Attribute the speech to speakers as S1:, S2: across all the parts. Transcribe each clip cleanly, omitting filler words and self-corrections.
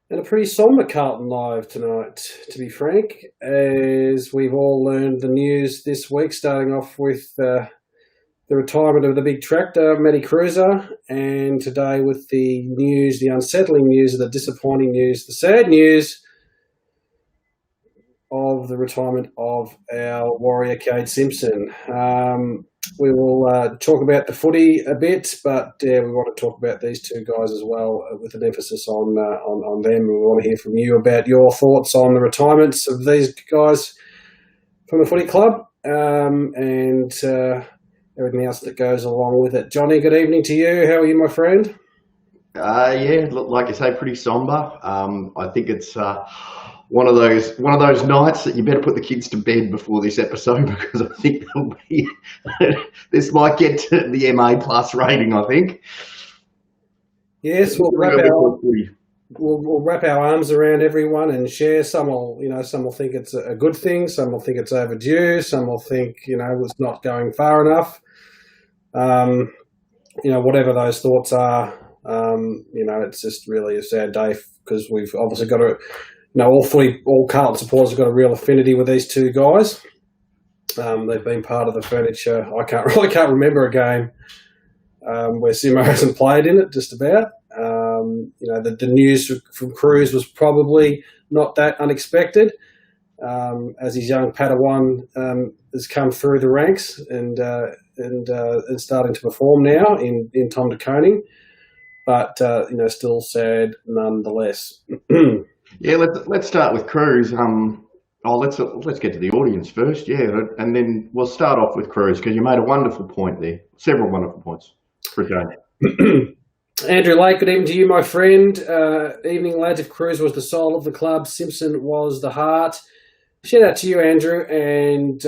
S1: And a pretty sombre Carlton live tonight, to be frank, as we've all learned the news this week, starting off with the retirement of the big tractor, Matty Cruiser, and today with the news, the unsettling news, the disappointing news, the sad news of the retirement of our warrior, Cade Simpson. We will talk about the footy a bit, but we want to talk about these two guys as well, with an emphasis on them. We want to hear from you about your thoughts on the retirements of these guys from the footy club and everything else that goes along with it. Johnny, good evening to you. How are you, my friend?
S2: Yeah, like you say, pretty somber. I think it's one of those nights that you better put the kids to bed before this episode, because I think this might get to the MA plus rating, I think.
S1: Yes, we'll wrap our arms around everyone and share. Some will think it's a good thing. Some will think it's overdue. Some will think, it's not going far enough. Whatever those thoughts are, it's just really a sad day, because we've obviously got to, all Carlton supporters have got a real affinity with these two guys. They've been part of the furniture. I can't remember a game where Simo hasn't played in it, just about. The news from Cruz was probably not that unexpected, as his young Padawan has come through the ranks and starting to perform now in Tom de Koning, but still sad nonetheless.
S2: Yeah, let's start with Cruz. Let's get to the audience first, yeah, and then we'll start off with Cruz, because you made a wonderful point there, several wonderful points. Appreciate
S1: Andrew Lake, good evening to you, my friend. Evening, lads. If Cruz was the soul of the club, Simpson was the heart. Shout out to you, Andrew, and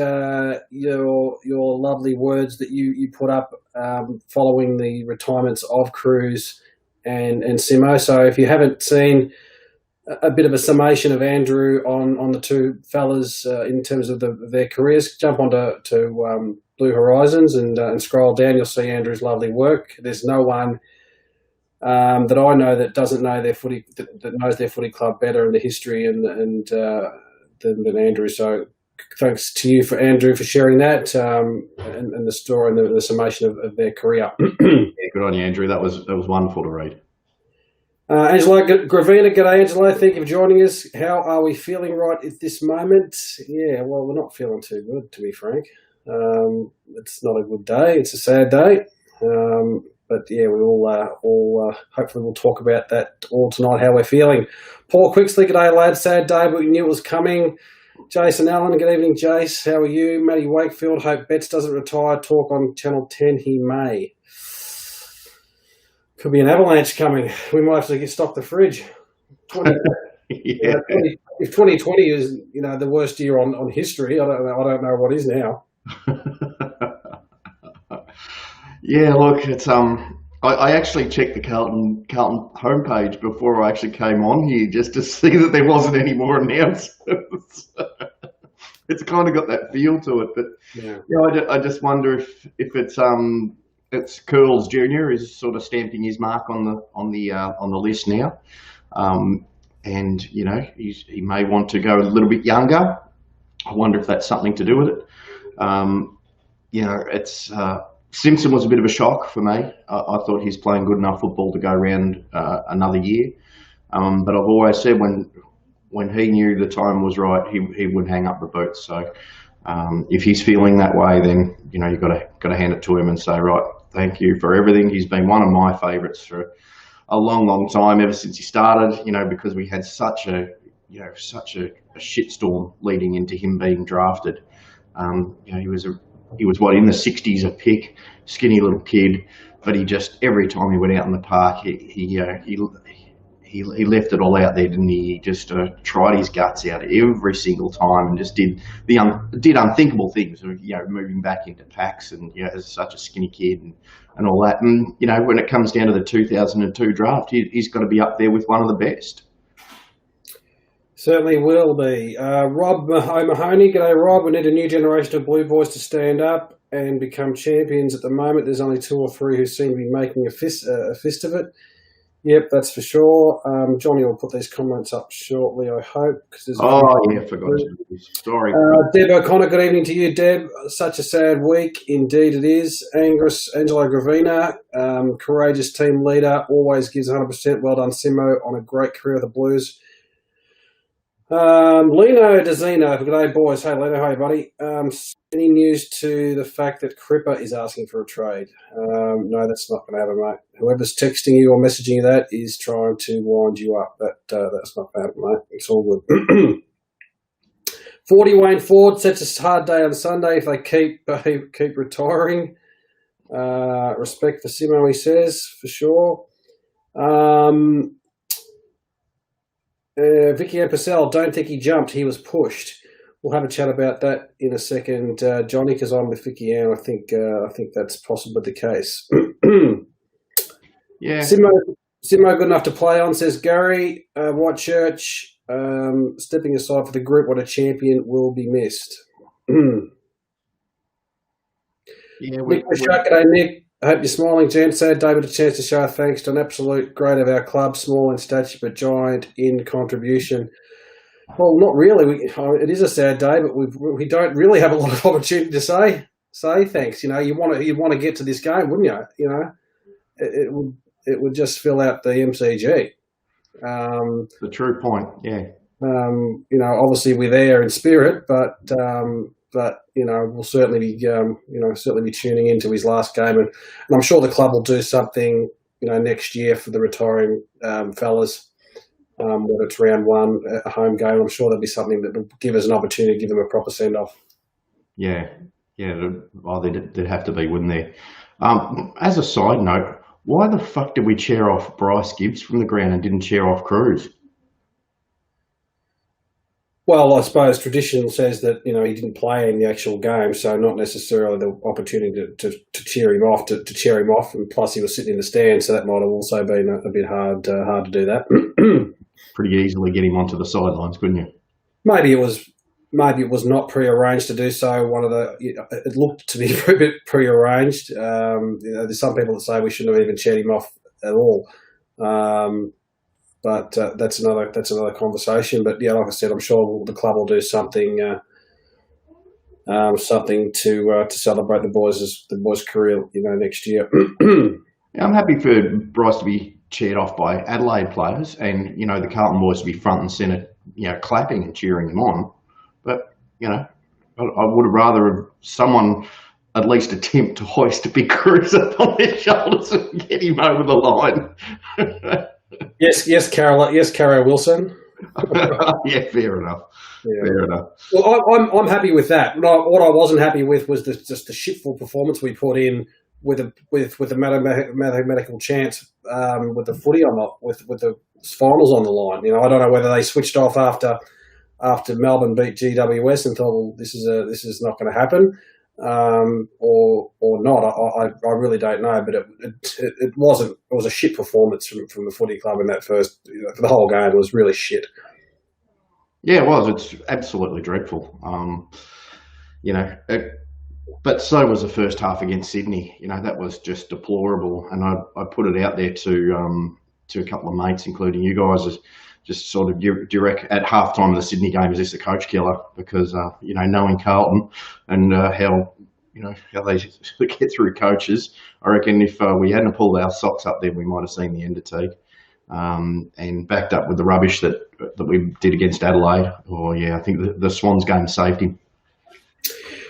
S1: your lovely words that you put up following the retirements of Cruz and Simo. So if you haven't seen a bit of a summation of Andrew on the two fellas in terms of their careers, jump onto Blue Horizons and scroll down. You'll see Andrew's lovely work. There's no one that I know that doesn't know their footy, that knows their footy club better in the history and than Andrew. So thanks to you, Andrew, for sharing that and the story and the summation of their career.
S2: Yeah, good on you, Andrew. That was wonderful to read.
S1: Angela Gravina, g'day, Angela. Thank you for joining us. How are we feeling right at this moment? Yeah, well, we're not feeling too good, to be frank. It's not a good day. It's a sad day. But yeah, we all hopefully we'll talk about that all tonight, how we're feeling. Paul Quicksley, g'day, lads. Sad day, but we knew it was coming. Jason Allen, good evening, Jace. How are you? Matty Wakefield, hope Betts doesn't retire. Talk on Channel 10, he may. Could be an avalanche coming. We might have to stock the fridge.
S2: Yeah.
S1: If 2020 is the worst year on history, I don't know what is now.
S2: Yeah, look, it's I actually checked the Carlton homepage before I actually came on here, just to see that there wasn't any more announcements. It's kind of got that feel to it, but I just wonder if it's Curls Junior is sort of stamping his mark on the list now, and he may want to go a little bit younger. I wonder if that's something to do with it. It's Simpson was a bit of a shock for me. I thought he's playing good enough football to go around another year, but I've always said when he knew the time was right, he would hang up the boots. So if he's feeling that way, then you've got to hand it to him and say, right, thank you for everything. He's been one of my favourites for a long, long time, ever since he started. Because we had such a shitstorm leading into him being drafted. He was what, in the 60s, a pick, skinny little kid, but he just, every time he went out in the park, he left it all out there, didn't he? He just tried his guts out every single time and just did unthinkable things, moving back into packs and as such a skinny kid and all that. And when it comes down to the 2002 draft, he's got to be up there with one of the best.
S1: Certainly will be. Rob O'Mahony, g'day Rob. We need a new generation of Blue Boys to stand up and become champions. At the moment, there's only 2 or 3 who seem to be making a fist of it. Yep, that's for sure. Johnny will put these comments up shortly, I hope. Cause there's a
S2: Yeah, forgot to do this. Sorry.
S1: Deb O'Connor, good evening to you, Deb. Such a sad week. Indeed it is. Angelo Gravina, courageous team leader, always gives 100%. Well done, Simo, on a great career with the Blues. Lino Dezino, good day, boys. Hey, Lino, hey, buddy. Any news to the fact that Cripper is asking for a trade? No, that's not going to happen, mate. Whoever's texting you or messaging you that is trying to wind you up. That's not going to happen, mate. It's all good. 40 Wayne Ford sets a hard day on Sunday if they keep retiring. Respect for Simo, he says, for sure. Vicky Purcell, don't think he jumped. He was pushed. We'll have a chat about that in a second, Johnny, because I'm with Vicky Ann. I think that's possibly the case.
S2: Yeah.
S1: Simo good enough to play on, says Gary. Whitechurch, stepping aside for the group, what a champion will be missed.
S2: Yeah,
S1: Nick G'day, Nick. I hope you're smiling, Jen. Sad David a chance to show thanks to an absolute great of our club, small in stature but giant in contribution. Well, not really. It is a sad day, but we don't really have a lot of opportunity to say thanks. You know, you'd want to get to this game, wouldn't you? You know, it would just fill out the MCG.
S2: The true point, yeah.
S1: You know, obviously we're there in spirit, but you know, we'll certainly be tuning into his last game, and I'm sure the club will do something, you know, next year for the retiring fellas. Whether it's round one, a home game, I'm sure there'll be something that will give us an opportunity to give them a proper send off.
S2: Yeah. Well, there'd have to be, wouldn't there? As a side note, why the fuck did we cheer off Bryce Gibbs from the ground and didn't cheer off Cruz?
S1: Well, I suppose tradition says that, you know, he didn't play in the actual game, so not necessarily the opportunity to cheer him off, to cheer him off, and plus he was sitting in the stands, so that might have also been a bit hard to do that.
S2: Pretty easily get him onto the sidelines, couldn't you?
S1: Maybe it was not prearranged to do so. It looked to be a bit prearranged. You know, there's some people that say we shouldn't have even cheered him off at all. But that's another conversation. But yeah, like I said, I'm sure the club will do something to celebrate the boys' career, you know, next year.
S2: Yeah, I'm happy for Bryce to be cheered off by Adelaide players, and you know the Carlton boys to be front and centre, you know, clapping and cheering them on. But you know, I would have rather have someone at least attempt to hoist a big cruiser on their shoulders and get him over the line.
S1: Yes, Carol Wilson.
S2: Yeah, fair enough. Yeah. Fair enough.
S1: Well, I'm happy with that. What I wasn't happy with was just the shitful performance we put in with a mathematical chance with the footy with the finals on the line. You know, I don't know whether they switched off after Melbourne beat GWS and thought, well, this is not going to happen. Or not. I really don't know, but it wasn't. It was a shit performance from the footy club in that first. You know, for the whole game, it was really shit.
S2: Yeah, it was. It's absolutely dreadful. You know, but so was the first half against Sydney. You know, that was just deplorable. And I put it out there to a couple of mates, including you guys, as just sort of, do you reckon at halftime of the Sydney game, is this a coach killer? Because, you know, knowing Carlton and how they get through coaches, I reckon if we hadn't pulled our socks up there, we might have seen the end of Teague. And backed up with the rubbish that we did against Adelaide. I think the Swans game saved him.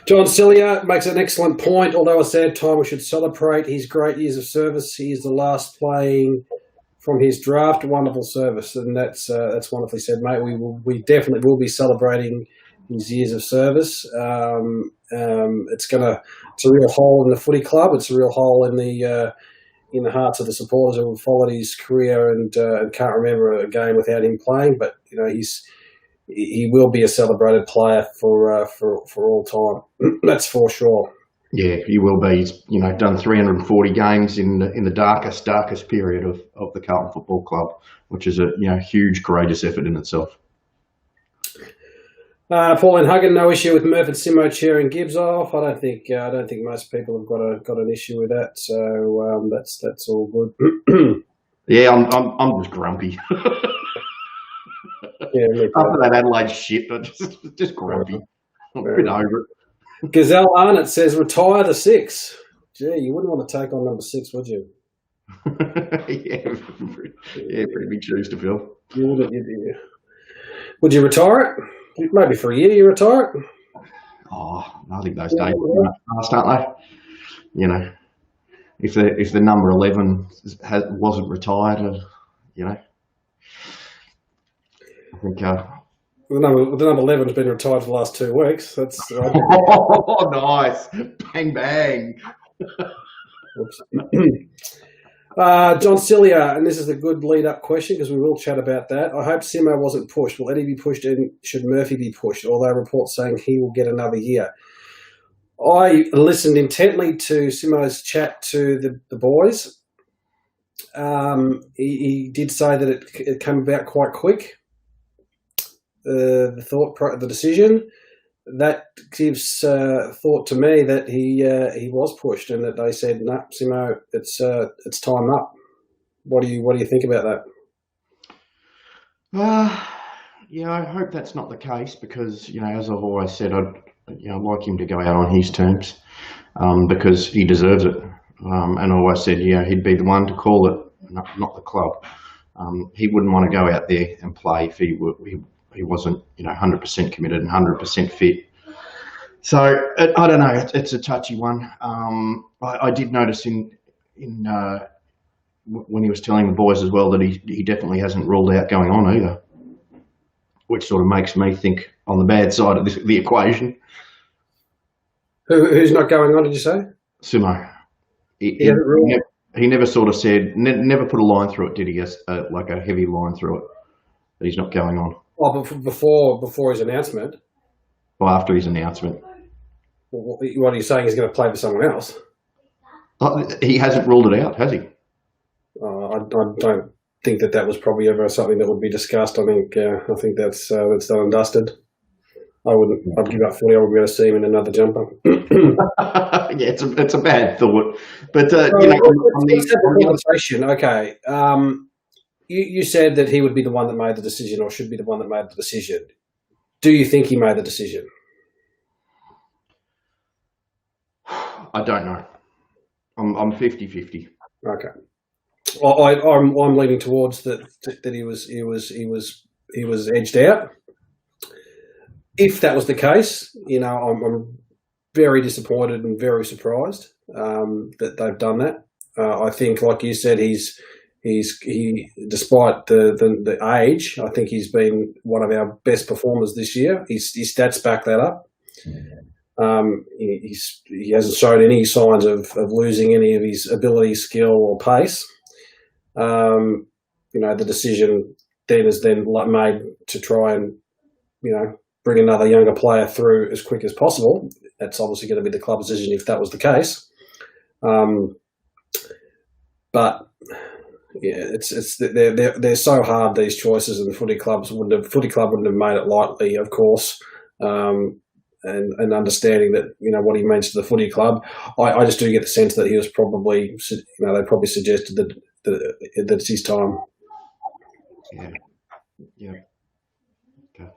S1: John Cillier makes an excellent point. Although a sad time, we should celebrate his great years of service. He is the last playing from his draft. Wonderful service, and that's wonderfully said, mate. We definitely will be celebrating his years of service. It's a real hole in the footy club. It's a real hole in the hearts of the supporters who have followed his career and can't remember a game without him playing. But you know, he will be a celebrated player for all time. That's for sure.
S2: Yeah, he will be. He's done 340 games in the darkest period of the Carlton Football Club, which is a huge, courageous effort in itself.
S1: Pauline Huggan, no issue with Murph and Simo cheering Gibbs off. I don't think most people have got an issue with that. So that's all good.
S2: Yeah, I'm just grumpy.
S1: Yeah,
S2: After that Adelaide shit, I'm just grumpy. I'm a bit over
S1: Gazelle Arnott says retire the 6. Gee, you wouldn't want to take on number 6, would you?
S2: it. Yeah, pretty big shoes to fill.
S1: You wouldn't. Would you retire it? Maybe for a year you retire it?
S2: Oh, I think those days are past, aren't they? You know, if the number 11 wasn't retired, you know, I think.
S1: The number 11 has been retired for the last 2 weeks. That's
S2: oh, nice, bang bang.
S1: John Cilia, and this is a good lead-up question because we will chat about that. I hope Simo wasn't pushed. Will Eddie be pushed and should Murphy be pushed? Although reports saying he will get another year. I listened intently to Simo's chat to the boys. He did say that it came about quite quick. The decision that gives thought to me that he was pushed and that they said, "No, Simo, it's time up." What do you think about
S2: that? Yeah, I hope that's not the case because as I've always said, I'd like him to go out on his terms because he deserves it. And I always said, he'd be the one to call it, not the club. He wouldn't want to go out there and play if he wasn't 100% committed and 100% fit. So I don't know. It's a touchy one. I did notice in when he was telling the boys as well that he definitely hasn't ruled out going on either, which sort of makes me think on the bad side of the equation.
S1: Who's not going on? Did you say?
S2: Simo. He never sort of said, never put a line through it, did he? Like a heavy line through it that he's not going on.
S1: Oh, before his announcement.
S2: Well, after his announcement.
S1: Well, what are you saying? He's going to play for someone else?
S2: He hasn't ruled it out, has he?
S1: I don't think that was probably ever something that would be discussed. I think that's done and dusted. I'd give up footy. I would be able to see him in another jumper.
S2: Yeah, it's a bad thought, but
S1: let's have a conversation. Okay, you said that he would be the one that made the decision, or should be the one that made the decision. Do you think he made the decision?
S2: I don't know. I'm 50-50.
S1: Okay. Well, I'm leaning towards that he was edged out. If that was the case, I'm very disappointed and very surprised that they've done that. I think, like you said, he despite the age, I think he's been one of our best performers this year. His stats back that up. He hasn't shown any signs of losing any of his ability, skill, or pace. The decision then is made to try and bring another younger player through as quick as possible. That's obviously going to be the club's decision if that was the case. But yeah, they're so hard, these choices, and the footy club wouldn't have made it lightly, of course. And understanding that what he means to the footy club, I just do get the sense that he was probably they probably suggested that it's his time.
S2: Yeah. Okay.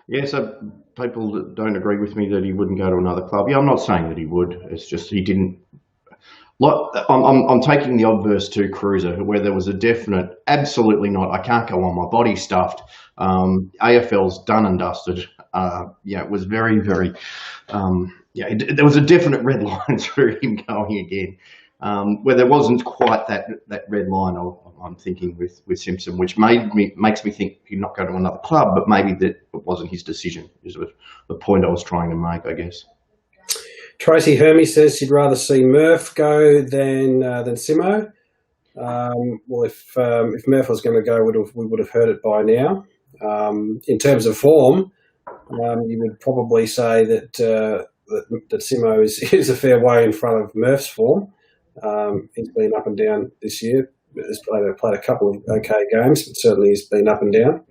S2: Yeah. So people that don't agree with me that he wouldn't go to another club. Yeah, I'm not saying that he would. It's just he didn't. I'm taking the obverse to Cruiser, where there was a definite, absolutely not. I can't go on. My body's stuffed. AFL's done and dusted. It was very, very. There was a definite red line through him going again, where there wasn't quite that red line. I'm thinking with Simpson, which makes me think he'd not go to another club, but maybe that it wasn't his decision. Is the point I was trying to make, I guess.
S1: Tracy Hermes says she'd rather see Murph go than Simo. Well, if Murph was going to go, we would have heard it by now. In terms of form, you would probably say that Simo is a fair way in front of Murph's form. He's been up and down this year. He's played a couple of okay games, but certainly he's been up and down.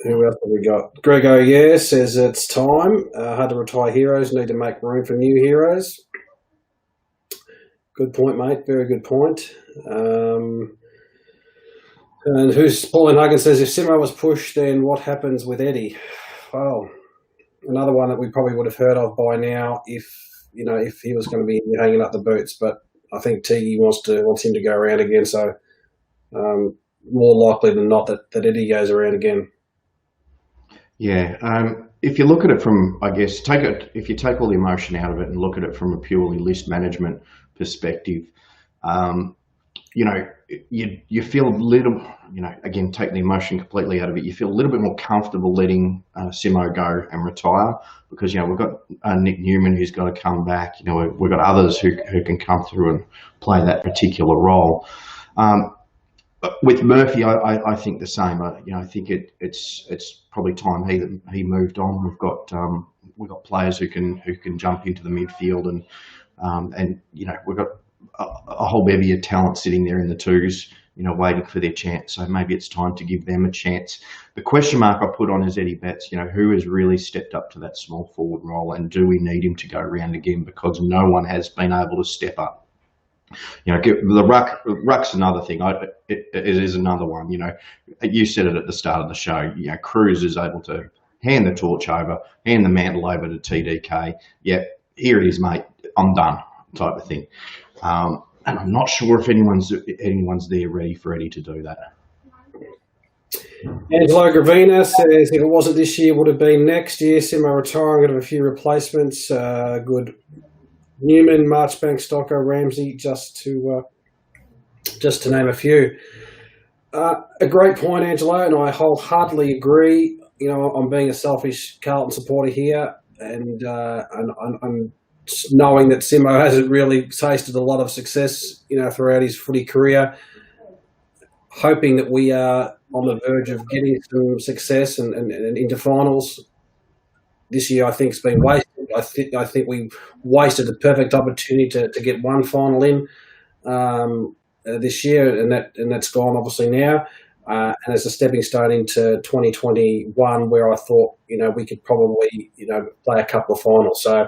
S1: Who else have we got? Grego, says it's time. Hard to retire heroes. Need to make room for new heroes. Good point, mate. Very good point. And who's Pauline Huggins says, if Simo was pushed, then what happens with Eddie? Well, another one that we probably would have heard of by now if he was going to be hanging up the boots. But I think Teague wants him to go around again. So more likely than not that Eddie goes around again.
S2: Yeah. If you look at it from, I guess, if you take all the emotion out of it and look at it from a purely list management perspective, you feel a little, again, take the emotion completely out of it. You feel a little bit more comfortable letting Simo go and retire because, we've got Nick Newman who's got to come back. We've got others who can come through and play that particular role. With Murphy, I think the same. I think it's probably time he moved on. We've got players who can jump into the midfield and we've got a whole bevy of talent sitting there in the twos, waiting for their chance. So maybe it's time to give them a chance. The question mark I put on is Eddie Betts, who has really stepped up to that small forward role, and do we need him to go around again? Because no one has been able to step up. The ruck's another thing. It is another one. You said it at the start of the show. Cruz is able to hand the torch over, hand the mantle over to TDK. Yeah, here it is, mate. I'm done, type of thing. And I'm not sure if anyone's there ready for Eddie to do that.
S1: Angelo Gravina says if it wasn't this year, would have been next year. Simo retiring, got a few replacements. Good. Newman, Marchbank, Stocko, Ramsey, just to name a few. A great point, Angelo, and I wholeheartedly agree. I'm being a selfish Carlton supporter here, and I'm knowing that Simo hasn't really tasted a lot of success, throughout his footy career. Hoping that we are on the verge of getting some success and into finals. This year, I think, has been wasted. I think we wasted a perfect opportunity to get one final in this year, and that's gone obviously now. And as a stepping stone into 2021, where I thought we could probably play a couple of finals. So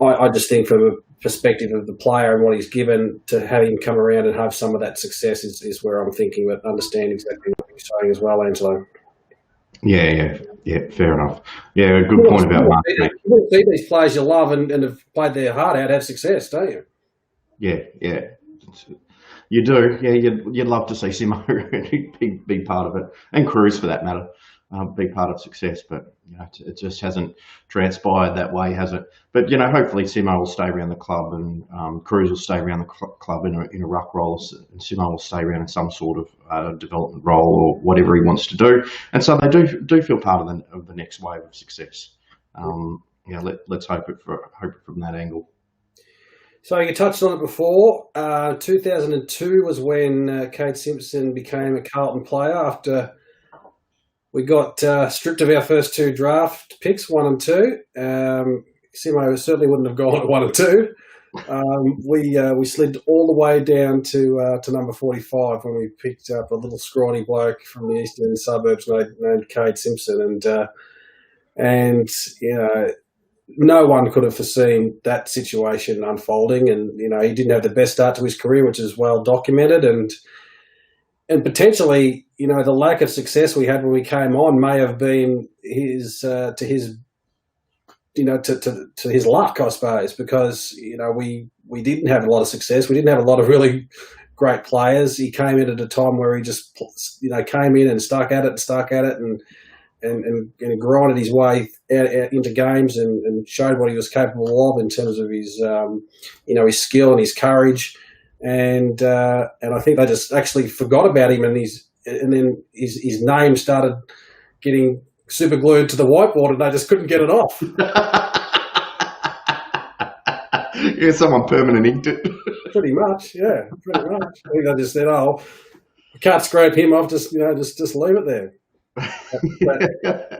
S1: I just think from a perspective of the player and what he's given, to have him come around and have some of that success is where I'm thinking, but understand exactly what you're saying as well, Angelo.
S2: Yeah, fair enough. Yeah, good point about Mark.
S1: You see these players you love and have played their heart out have success, don't you?
S2: Yeah. You do. Yeah, you'd love to see Simo be part of it, and Cruz for that matter, be part of success. But it just hasn't transpired that way, has it? But hopefully Simo will stay around the club, and Cruz will stay around the club in a ruck role, and Simo will stay around in some sort of development role or whatever he wants to do. And so they do feel part of the next wave of success. Let's hope it from that angle.
S1: So you touched on it before. 2002 was when Kade Simpson became a Carlton player after we got stripped of our first two draft picks, 1 and 2. Simo certainly wouldn't have gone at 1 and 2. We slid all the way down to number 45 when we picked up a little scrawny bloke from the eastern suburbs named Kade Simpson, and no one could have foreseen that situation unfolding, and he didn't have the best start to his career, which is well documented, and potentially the lack of success we had when we came on may have been to his luck, I suppose, because we didn't have a lot of success. We didn't have a lot of really great players. He came in at a time where he just came in and stuck at it and grinded his way out into games and showed what he was capable of in terms of his his skill and his courage, and I think they just actually forgot about him, and then his name started getting super glued to the whiteboard, and they just couldn't get it off.
S2: Yeah, someone permanent inked it.
S1: Pretty much. I think they just said, "Oh, I can't scrape him off. Just leave it there."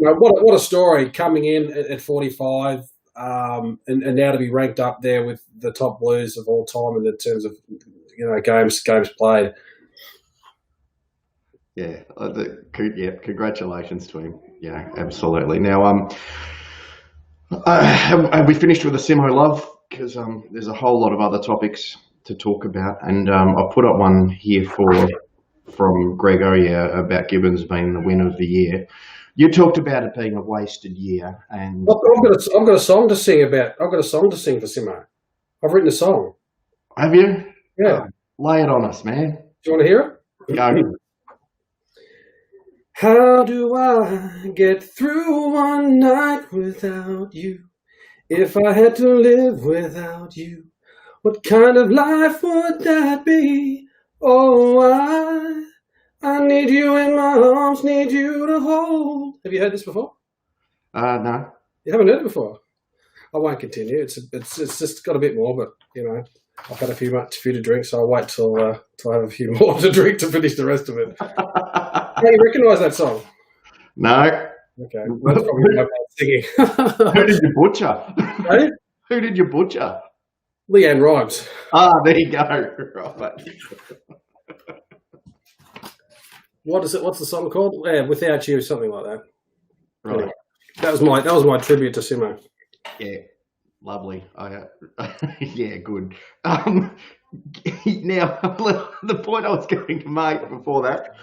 S1: What a story, coming in at 45 and now to be ranked up there with the top Blues of all time in terms of games played.
S2: Yeah, congratulations to him. Yeah, absolutely. Now, have we finished with the Simo love because there's a whole lot of other topics to talk about, and I put up one here from Greg Oyer about Gibbons being the win of the year. You talked about it being a wasted year, and
S1: I've got a song to sing about. I've got a song to sing for Simo. I've written a song.
S2: Have you?
S1: Yeah.
S2: Lay it on us, man.
S1: Do you want to hear it?
S2: Go.
S1: How do I get through one night without you? If I had to live without you, what kind of life would that be? Oh, I need you in my arms, need you to hold. Have you heard this before?
S2: No.
S1: You haven't heard it before? I won't continue. It's just got a bit more, but I've had a few to drink, so I'll wait till I have a few more to drink to finish the rest of it. Hey, you recognise that song?
S2: No.
S1: Okay, that's probably my bad singing.
S2: Who did you butcher?
S1: Hey?
S2: Who did you butcher?
S1: Leanne Rhymes.
S2: There you go. Right.
S1: What is it? What's the song called? Yeah, Without You, something like that.
S2: Right.
S1: Anyway, that was my tribute to Simo.
S2: Yeah, lovely. Yeah, good. Now, the point I was going to make before that,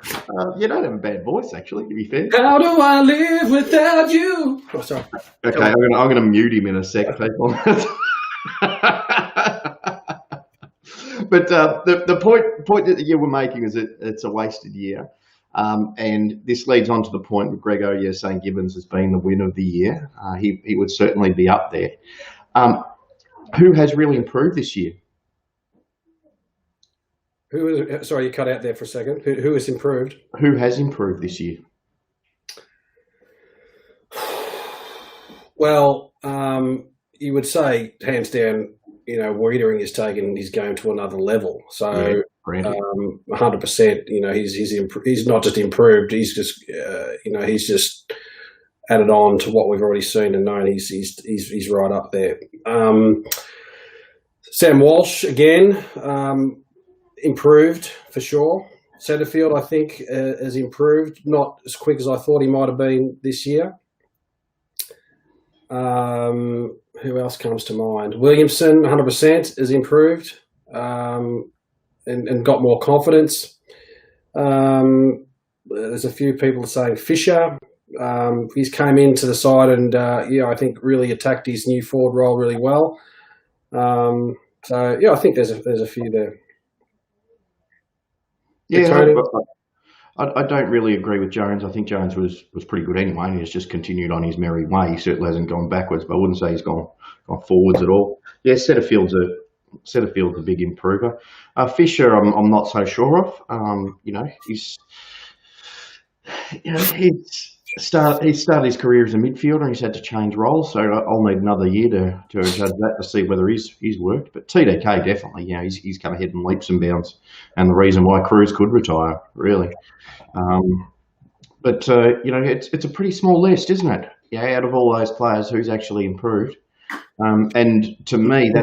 S2: you don't have a bad voice, actually, to be fair.
S1: How do I live without you? Oh, sorry.
S2: Okay, I'm going to mute him in a sec, people. But the point that you were making is that it's a wasted year. And this leads on to the point with Greg Oyer saying Gibbons has been the win of the year. He would certainly be up there. Who has really improved this year?
S1: Sorry, you cut out there for a second. Who has improved?
S2: Who has improved this year?
S1: Well, you would say hands down, Wiedering is taking his game to another level. So, 100%. He's not just improved. He's just he's just added on to what we've already seen and known. He's right up there. Sam Walsh again. Improved for sure. Setterfield, I think, has improved. Not as quick as I thought he might have been this year. Who else comes to mind? Williamson, 100%, has improved and got more confidence. There's a few people saying Fisher. He's came into the side and, I think really attacked his new forward role really well. I think there's a few there.
S2: Yeah, I don't really agree with Jones. I think Jones was pretty good anyway, and he's just continued on his merry way. He certainly hasn't gone backwards, but I wouldn't say he's gone forwards at all. Yeah, Setterfield's a big improver. Fisher, I'm not so sure of. He started his career as a midfielder and he's had to change roles, so I'll need another year to judge that to see whether he's worked. But TDK definitely, he's come ahead in leaps and bounds, and the reason why Cruz could retire, really. It's a pretty small list, isn't it? Yeah, out of all those players, who's actually improved? And to me,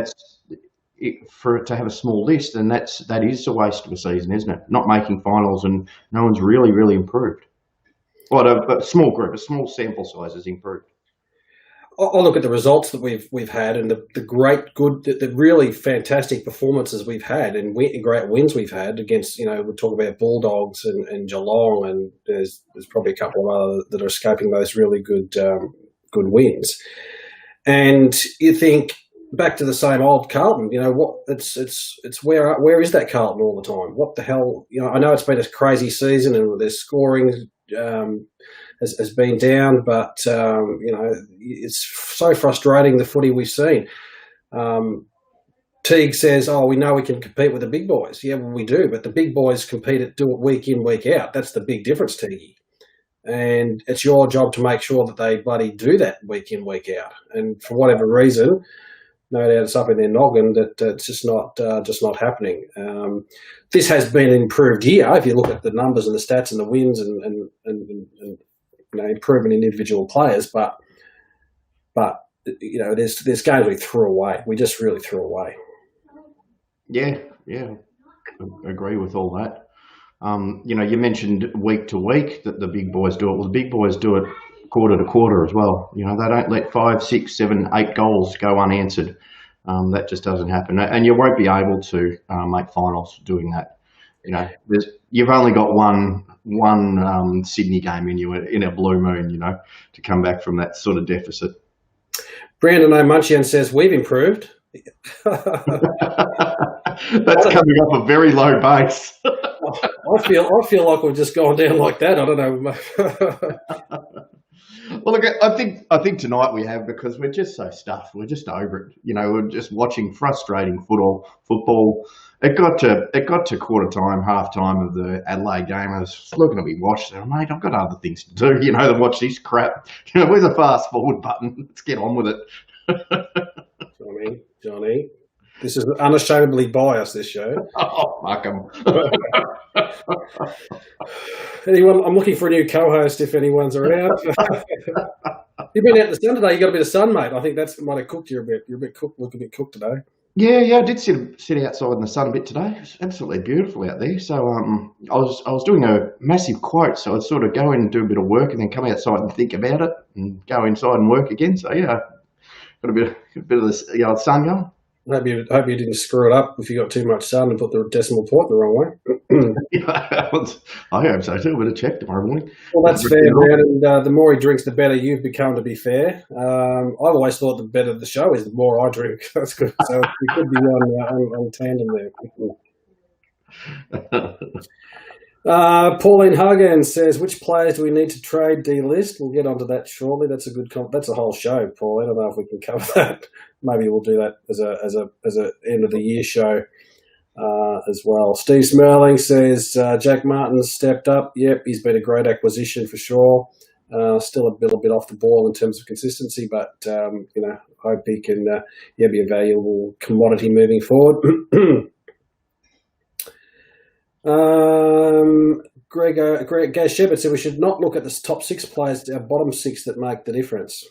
S2: for it to have a small list, and that is a waste of a season, isn't it? Not making finals and no one's really improved. Well, a small group, a small sample size has improved.
S1: I'll look at the results that we've had and the really fantastic performances we've had and great wins we've had against, we talk about Bulldogs and Geelong, and there's probably a couple of other that are escaping those really good wins. And you think back to the same old Carlton, it's where is that Carlton all the time? What the hell? I know it's been a crazy season and their scoring has been down, but it's so frustrating, the footy we've seen. Teague says, we know we can compete with the big boys. Yeah, well, we do, but the big boys do it week in, week out. That's the big difference, Teague. And it's your job to make sure that they bloody do that week in, week out. And for whatever reason, no doubt it's up in their noggin that it's just not happening. This has been an improved year if you look at the numbers and the stats and the wins and improvement in individual players. But there's games we threw away. We just really threw away.
S2: Yeah, I agree with all that. You mentioned week to week that the big boys do it. Well, the big boys do it quarter to quarter as well. They don't let 5, 6, 7, 8 goals go unanswered. That just doesn't happen, and you won't be able to make finals doing that. You know, you've only got one Sydney game in you in a blue moon. You know, to come back from that sort of deficit.
S1: Brandon O'Munchian says we've improved.
S2: That's coming off a very low base.
S1: I feel like we've just gone down like that. I don't know.
S2: Well, look, I think tonight we have, because we're just so stuffed. We're just over it. You know, we're just watching frustrating football. It got to quarter time, half time of the Adelaide game. I was looking to be watched. And, mate, I've got other things to do, you know, than watch this crap. You know, where's the fast forward button? Let's get on with it.
S1: Johnny, this is unashamedly biased, this show.
S2: Oh, fuck 'em.
S1: Anyone? I'm looking for a new co-host if anyone's around. You've been out in the sun today. You got a bit of sun, mate. I think that's might have cooked you a bit. You're a bit cooked. Look a bit cooked today.
S2: Yeah, I did sit outside in the sun a bit today. It was absolutely beautiful out there. So I was doing a massive quote. So I'd sort of go in and do a bit of work, and then come outside and think about it, and go inside and work again. So yeah, got a bit of the sun going.
S1: Hope you didn't screw it up if you got too much sun and put the decimal point the wrong way.
S2: Yeah, I hope so too. But a check tomorrow morning.
S1: Well, that's fair, Brad. And the more he drinks, the better you've become, to be fair. I've always thought the better the show is, the more I drink. That's good. So we could be on tandem there. Pauline Hagen says, which players do we need to trade, delist? We'll get onto that shortly. That's a good that's a whole show, Paul. I don't know if we can cover that. Maybe we'll do that as a end of the year show as well. Steve Smerling says Jack Martin's stepped up. Yep, he's been a great acquisition for sure. Still a bit off the ball in terms of consistency, but hope he can be a valuable commodity moving forward. Greg Gay Shepherd said we should not look at the top six players, our bottom six, that make the difference.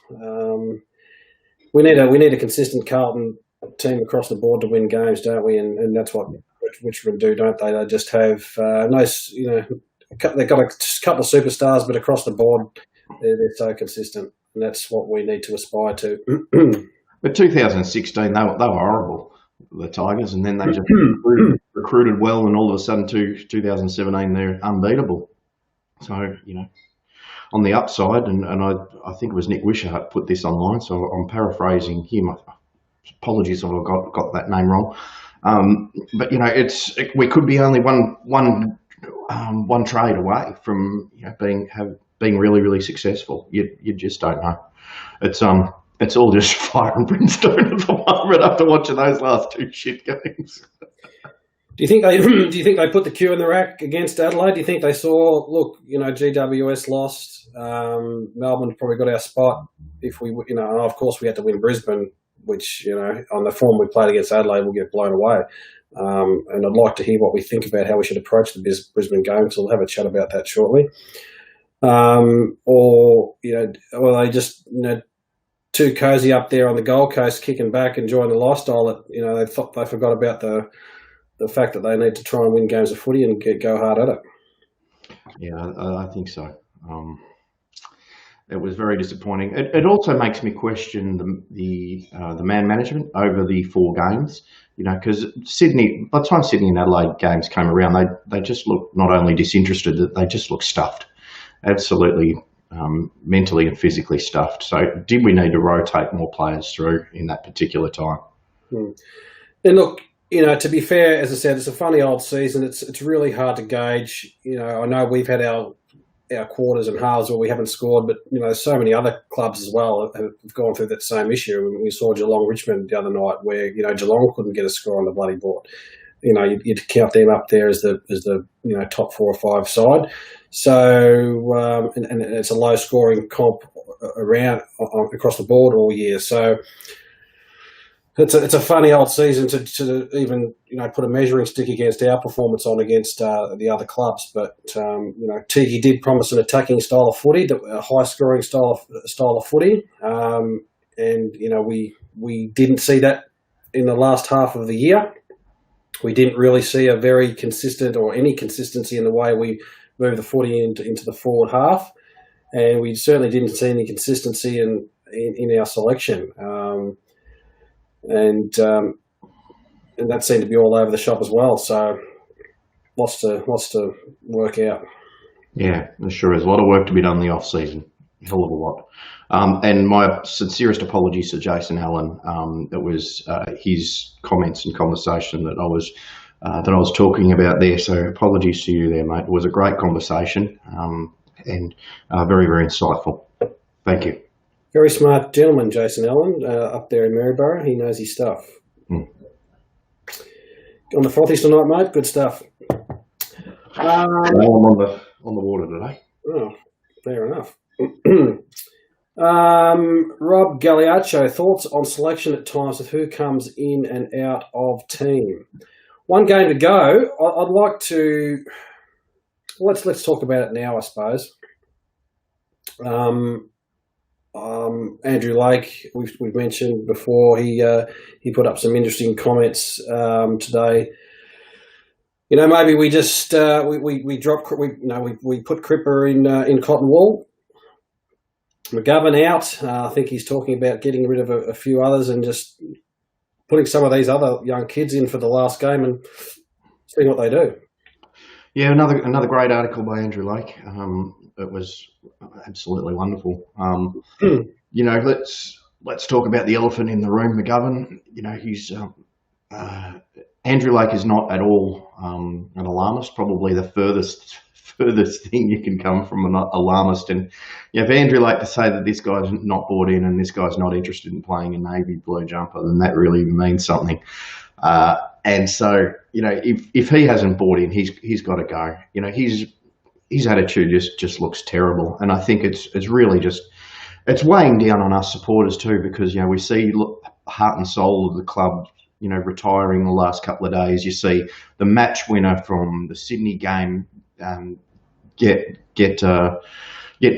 S1: We need a consistent Carlton team across the board to win games, don't we? And that's what Richmond do, don't they? They just have nice, they've got a couple of superstars, but across the board they're so consistent, and that's what we need to aspire to.
S2: But 2016, they were horrible, the Tigers, and then they just recruited well, and all of a sudden, 2017, they're unbeatable. So, on the upside, and I think it was Nick Wishart put this online, so I'm paraphrasing him. Apologies if I got that name wrong. But we could be only one trade away from being really, really successful. You just don't know. It's all just fire and brimstone at the moment after watching those last two shit games.
S1: Do you think they put the cue in the rack against Adelaide? Do you think they saw, look, GWS lost, Melbourne probably got our spot. If we, and of course we had to win Brisbane, which on the form we played against Adelaide, we'll get blown away. And I'd like to hear what we think about how we should approach the Brisbane game. So we'll have a chat about that shortly. Or they just too cozy up there on the Gold Coast, kicking back, enjoying the lifestyle that they thought they forgot about the fact that they need to try and win games of footy and go hard at it.
S2: Yeah, I think so. It was very disappointing. It also makes me question the man management over the four games. Because Sydney, by the time Sydney and Adelaide games came around, they just looked not only disinterested, they just looked stuffed. Absolutely mentally and physically stuffed. So did we need to rotate more players through in that particular time?
S1: And look, to be fair, as I said, it's a funny old season. It's really hard to gauge. I know we've had our quarters and halves where we haven't scored, but there's so many other clubs as well have gone through that same issue. We saw Geelong Richmond the other night, where Geelong couldn't get a score on the bloody board. You'd count them up there as the top 4 or 5 side. So and it's a low scoring comp around across the board all year. So it's a funny old season to even put a measuring stick against our performance against the other clubs. But Tiki did promise an attacking style of footy, a high scoring style of footy, and we didn't see that in the last half of the year. We didn't really see a very consistent or any consistency in the way we move the footy into the forward half, and we certainly didn't see any consistency in our selection. and that seemed to be all over the shop as well. So lots to work out.
S2: Yeah, there sure is. A lot of work to be done in the off season. Hell of a lot. And my sincerest apologies to Jason Allen. It was his comments and conversation that I was talking about there. So apologies to you there, mate. It was a great conversation and very, very insightful. Thank you.
S1: Very smart gentleman, Jason Allen, up there in Maryborough. He knows his stuff. On the frothies tonight, mate. Good stuff.
S2: I'm on the water today.
S1: Oh, fair enough. Rob Galliaccio, thoughts on selection at times of who comes in and out of team. One game to go. I'd like to let's talk about it now, I suppose. Andrew Lake, we've mentioned before. He put up some interesting comments today. You know, maybe we just we put Cripper in cotton wool. McGovern out. I think he's talking about getting rid of a few others and just putting some of these other young kids in for the last game and seeing what they do.
S2: Yeah, another great article by Andrew Lake. It was absolutely wonderful. You know, let's talk about the elephant in the room, McGovern. You know, he's Andrew Lake is not at all an alarmist. Probably the furthest thing you can come from an alarmist. And if Andrew Lake to say that this guy's not bought in and this guy's not interested in playing a navy blue jumper, then that really means something. And so, you know, if he hasn't bought in, he's got to go. You know, his attitude just looks terrible, and I think it's really just it's weighing down on us supporters too, because you know we see heart and soul of the club, you know, retiring the last couple of days. You see the match winner from the Sydney game get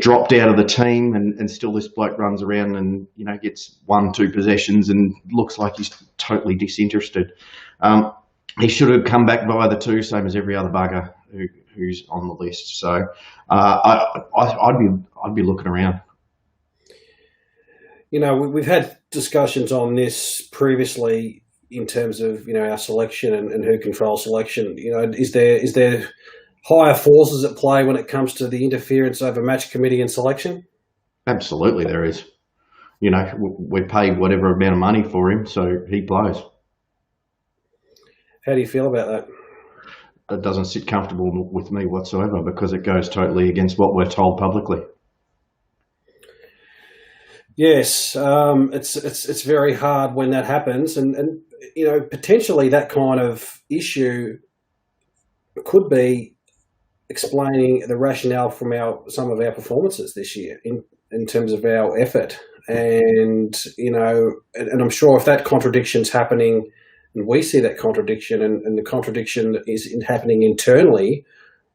S2: dropped out of the team, and still this bloke runs around and you know gets 1-2 possessions and looks like he's totally disinterested. He should have come back via the two, same as every other bugger who's on the list. So I'd be looking around. You
S1: know, we've had discussions on this previously in terms of you know our selection and who controls selection. You know, is there higher forces at play when it comes to the interference over match committee and selection?
S2: Absolutely, there is. You know, we pay whatever amount of money for him, so he plays.
S1: How do you feel about that?
S2: It doesn't sit comfortable with me whatsoever because it goes totally against what we're told publicly.
S1: Yes, it's very hard when that happens, and you know potentially that kind of issue could be explaining the rationale from some of our performances this year in terms of our effort, and you know, and I'm sure if that contradiction's happening. And we see that contradiction, and the contradiction is happening internally.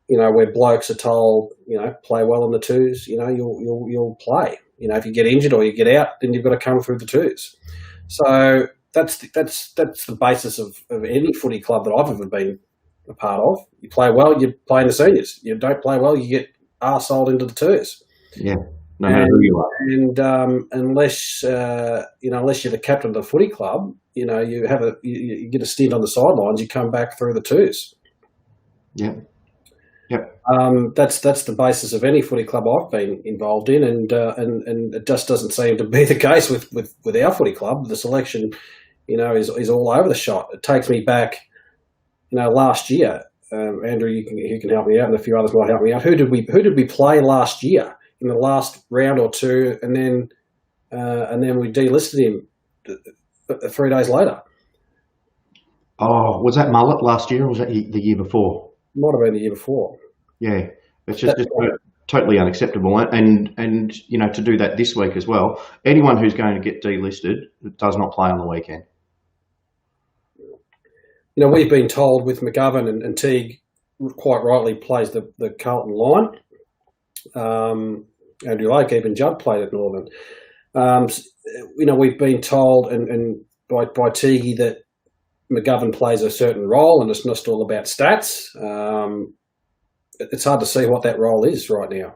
S1: You know, where blokes are told, you know, play well in the twos. You know, you'll play. You know, if you get injured or you get out, then you've got to come through the twos. So that's the basis of any footy club that I've ever been a part of. You play well, you play in the seniors. You don't play well, you get arseholed into the twos.
S2: Yeah. No matter who you are,
S1: and unless you're the captain of the footy club, you know you get a stint on the sidelines. You come back through the twos.
S2: Yeah, yep.
S1: That's the basis of any footy club I've been involved in, and it just doesn't seem to be the case with our footy club. The selection, you know, is all over the shop. It takes me back, you know, last year. Andrew, you can help me out, and a few others might help me out. Who did we play last year? In the last round or two, and then we delisted him 3 days later.
S2: Oh, was that Mullet last year, or was that the year before?
S1: Might have been the year before.
S2: Yeah, it's just totally unacceptable. And you know, to do that this week as well, anyone who's going to get delisted does not play on the weekend.
S1: You know, we've been told with McGovern and Teague quite rightly plays the Carlton line. Andrew Lake, even Judd played at Northern. You know, we've been told and by Teague that McGovern plays a certain role and it's not all about stats. It's hard to see what that role is right now.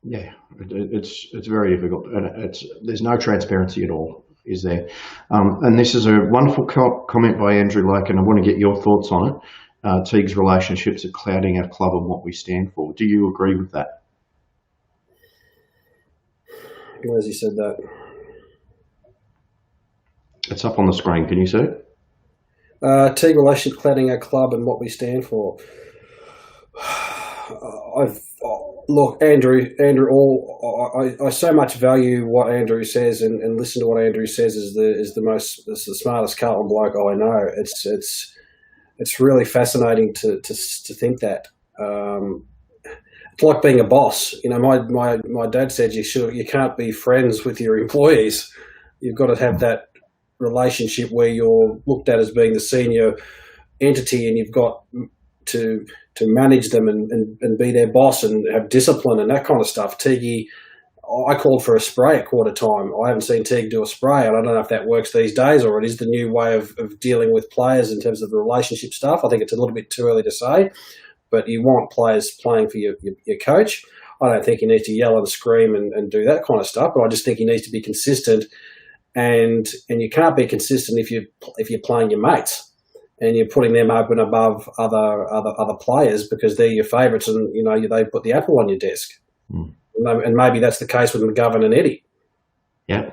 S2: Yeah, it's very difficult, and there's no transparency at all. is there. And this is a wonderful comment by Andrew Lake, and I want to get your thoughts on it. Teague's relationships are clouding our club and what we stand for. Do you agree with that?
S1: Where has he said that?
S2: It's up on the screen. Can you see it?
S1: Teague relationship clouding our club and what we stand for. Look, Andrew. I so much value what Andrew says and listen to what Andrew says is the smartest Carlton bloke I know. It's really fascinating to think that. It's like being a boss. You know, my dad said you can't be friends with your employees. You've got to have that relationship where you're looked at as being the senior entity, and you've got to manage them and be their boss and have discipline and that kind of stuff. Teague, I called for a spray at quarter time. I haven't seen Teague do a spray, and I don't know if that works these days or it is the new way of dealing with players in terms of the relationship stuff. I think it's a little bit too early to say, but you want players playing for your coach. I don't think he needs to yell and scream and do that kind of stuff, but I just think he needs to be consistent, and you can't be consistent if you're playing your mates and you're putting them up and above other players because they're your favourites, and you know they put the apple on your desk. And maybe that's the case with McGovern and Eddie.
S2: Yeah,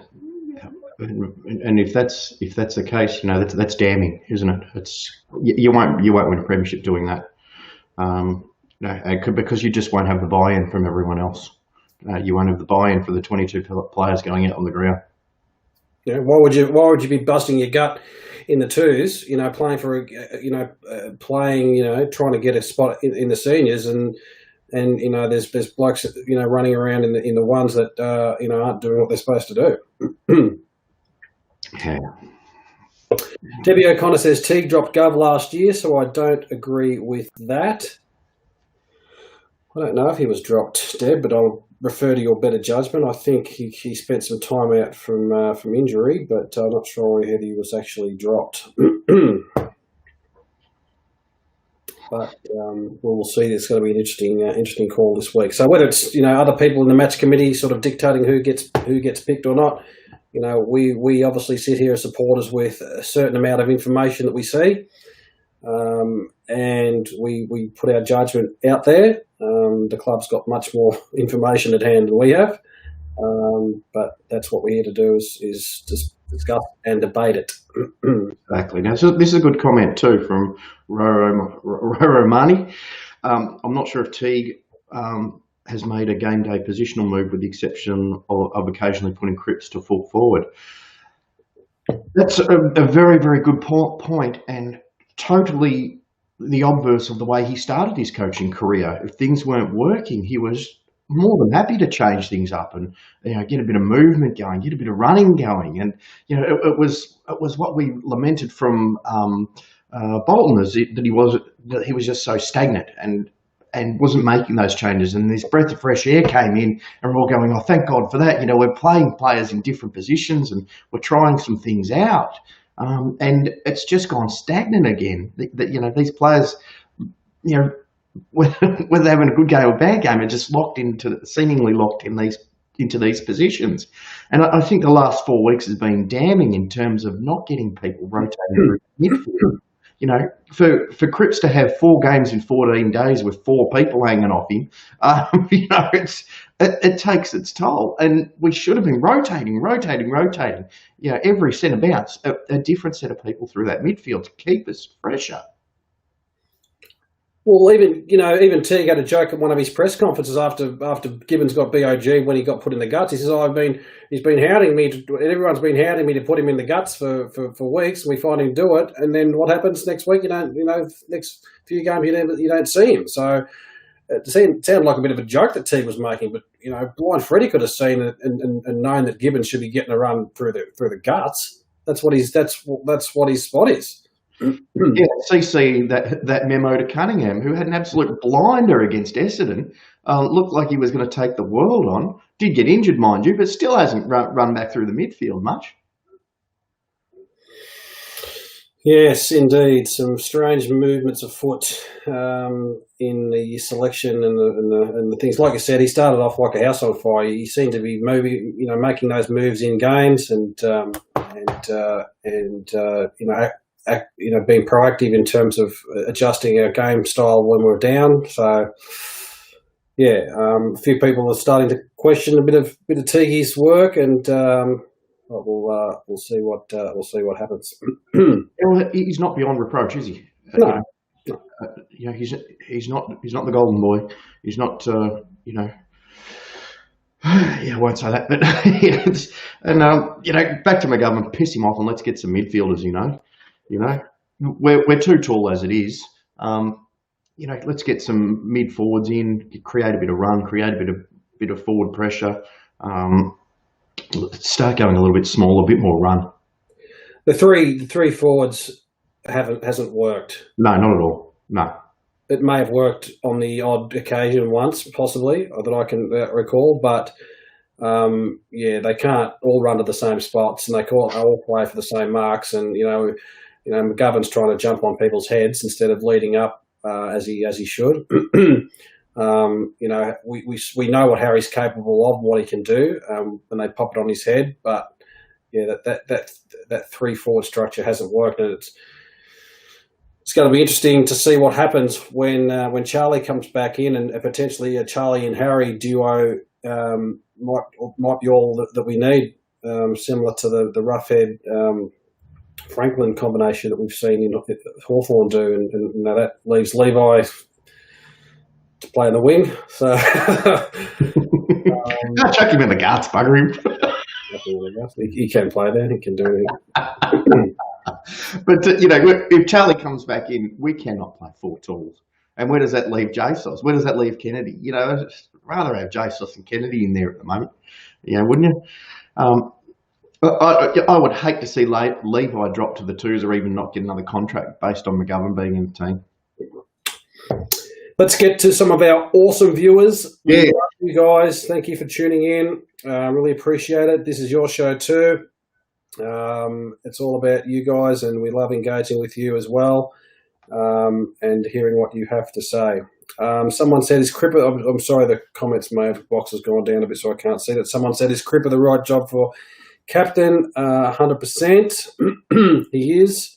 S2: and if that's the case, you know that's damning, isn't it? It's you won't win a premiership doing that. Because you just won't have the buy-in from everyone else. You won't have the buy-in for the 22 players going out on the ground.
S1: Yeah, why would you be busting your gut in the twos? You know, playing for trying to get a spot in the seniors, and you know there's blokes running around in the ones that aren't doing what they're supposed to do.
S2: Yeah.
S1: Debbie O'Connor says Teague dropped Gov last year, so I don't agree with that. I don't know if he was dropped, Deb, but I'll refer to your better judgment. I think he spent some time out from injury, but I'm not sure whether he was actually dropped. But we'll see. It's going to be an interesting call this week. So whether it's other people in the match committee sort of dictating who gets picked or not, we obviously sit here as supporters with a certain amount of information that we see, and we put our judgment out there. The club's got much more information at hand than we have, but that's what we're here to do is just discuss and debate it.
S2: Exactly. Now, so this is a good comment too from Roro Mani. I'm not sure if Teague has made a game day positional move, with the exception of occasionally putting Cripps to full forward. That's a very, very good point, and totally the obverse of the way he started his coaching career. If things weren't working, he was more than happy to change things up and get a bit of movement going, get a bit of running going, and it was what we lamented from Bolton, that he was just so stagnant and wasn't making those changes. And this breath of fresh air came in, and we're all going, "Oh, thank God for that!" We're playing players in different positions, and we're trying some things out. And it's just gone stagnant again. These players, whether they're having a good game or a bad game, are just seemingly locked into these positions. And I think the last 4 weeks has been damning in terms of not getting people rotating through midfield. For Cripps to have 4 games in 14 days with 4 people hanging off him, it takes its toll. And we should have been rotating. Every centre bounce, a different set of people through that midfield to keep us fresher.
S1: Well, even Teague had a joke at one of his press conferences after Gibbons got BOG when he got put in the guts. He says, he's been hounding me, everyone's been hounding me to put him in the guts for weeks, and we find him do it, and then what happens next week? Next few games you don't see him. So it sounded like a bit of a joke that Teague was making, but blind Freddie could have seen it and known that Gibbons should be getting a run through the guts. That's what his spot is.
S2: Yeah, CC that memo to Cunningham, who had an absolute blinder against Essendon, looked like he was going to take the world on. Did get injured, mind you, but still hasn't run back through the midfield much.
S1: Yes, indeed, some strange movements afoot in the selection and the things. Like I said, he started off like a house on fire. He seemed to be moving, making those moves in games, and being proactive in terms of adjusting our game style when we're down. So, yeah, a few people are starting to question a bit of Tigi's work, and we'll see what happens.
S2: Well, he's not beyond reproach, is he?
S1: No.
S2: He's not the golden boy. He's not. Yeah, I won't say that, but back to McGovern, piss him off, and let's get some midfielders. We're too tall as it is. Let's get some mid forwards in, create a bit of run, create a bit of forward pressure. Start going a little bit smaller, a bit more run.
S1: The three forwards hasn't worked.
S2: No, not at all. No.
S1: It may have worked on the odd occasion once, possibly, that I can recall, but they can't all run to the same spots, and they all play for the same marks. And McGovern's trying to jump on people's heads instead of leading up as he should. We know what Harry's capable of, what he can do when they pop it on his head, but that 3-forward structure hasn't worked, and it's going to be interesting to see what happens when Charlie comes back in, and potentially a Charlie and Harry duo might be all that we need, similar to the Roughhead Franklin combination that we've seen in Hawthorn do, and that leaves Levi to play in the wing. So
S2: chuck him in the guts, bugger him.
S1: He can play there. He can do anything.
S2: But if Charlie comes back in, we cannot play 4 talls. And where does that leave JSOS? Where does that leave Kennedy? I'd rather have JSOS and Kennedy in there at the moment. Wouldn't you? I would hate to see Levi drop to the 2s or even not get another contract based on McGovern being in the team.
S1: Let's get to some of our awesome viewers.
S2: Yeah.
S1: You guys, thank you for tuning in. Really appreciate it. This is your show too. It's all about you guys, and we love engaging with you as well, and hearing what you have to say. Someone said, is Cripper, I'm sorry, the comments box has gone down a bit so I can't see that. Someone said, is Cripper the right job for captain? 100%. He is.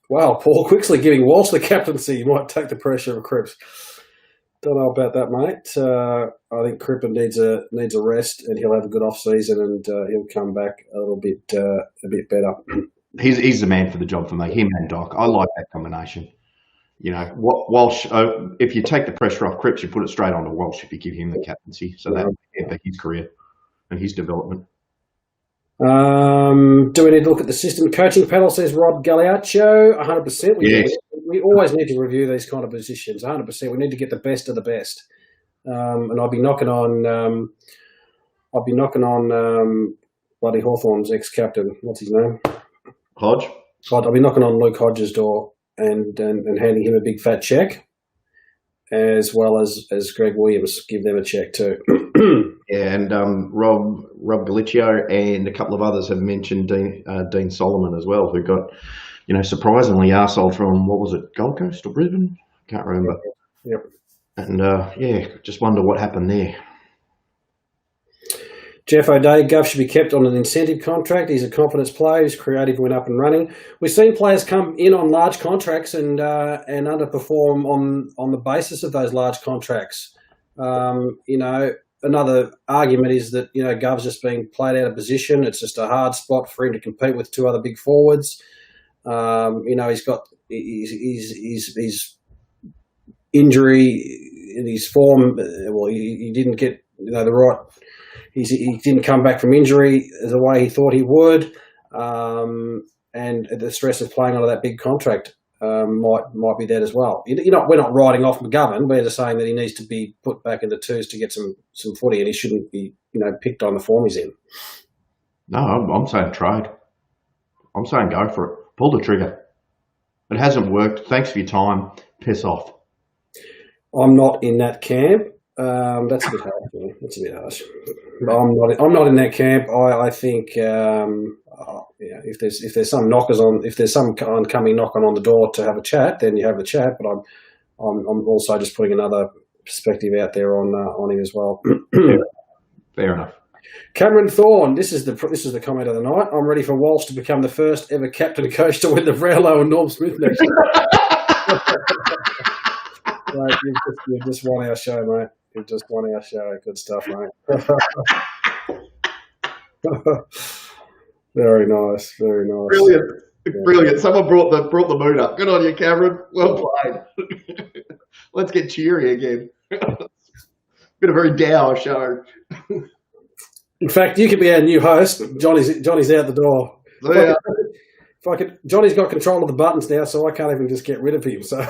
S1: Wow, Paul Quixley giving Walsh the captaincy. You might take the pressure of Cripps. Don't know about that, mate. I think Cripper needs a rest, and he'll have a good off season, and he'll come back a little bit better.
S2: He's the man for the job for me. Him and Doc. I like that combination. Walsh. If you take the pressure off Cripps, you put it straight onto Walsh. If you give him the captaincy, so that will hamper his career and his development.
S1: Do we need to look at the system coaching panel? Says Rob Galeaccio. 100%. We always need to review these kind of positions. 100%. We need to get the best of the best. And I'll be knocking on bloody Hawthorn's ex-captain. What's his name?
S2: Hodge.
S1: I'll be knocking on Luke Hodge's door and handing him a big fat check, as well as Greg Williams. Give them a check too.
S2: Yeah, and Rob Galiccio and a couple of others have mentioned Dean Solomon as well, who got, surprisingly arseholed from, what was it, Gold Coast or Brisbane? Can't remember.
S1: Yep.
S2: And just wonder what happened there.
S1: Jeff O'Day, Gov should be kept on an incentive contract. He's a confidence player. He's creative when up and running. We've seen players come in on large contracts and underperform on the basis of those large contracts. Another argument is that, Gov's just being played out of position. It's just a hard spot for him to compete with 2 other big forwards. He's got his injury in his form. Well, he didn't get the right. He didn't come back from injury the way he thought he would, and the stress of playing under that big contract might be that as well. We're not writing off McGovern. We're just saying that he needs to be put back into 2s to get some footy, and he shouldn't be picked on the form he's in.
S2: No, I'm saying trade. I'm saying go for it. Pull the trigger. It hasn't worked. Thanks for your time. Piss off. I'm
S1: not in that camp. That's a bit harsh. That's a bit harsh. I'm not in that camp. I think if there's some knockers on, if there's some coming knocking on the door to have a chat, then you have the chat. But I'm also just putting another perspective out there on him as well.
S2: Fair enough.
S1: Cameron Thorne, this is the comment of the night. I'm ready for Walsh to become the first ever captain coach to win the Brownlow and Norm Smith next year. Mate, you've just won our show, mate. You've just won our show. Good stuff, mate. Very nice, very nice.
S2: Brilliant, brilliant. Someone brought the mood up. Good on you, Cameron. Well played. Let's get cheery again. Been a very dour show.
S1: In fact, you could be our new host. Johnny's out the door.
S2: Yeah.
S1: Johnny's got control of the buttons now, so I can't even just get rid of him. So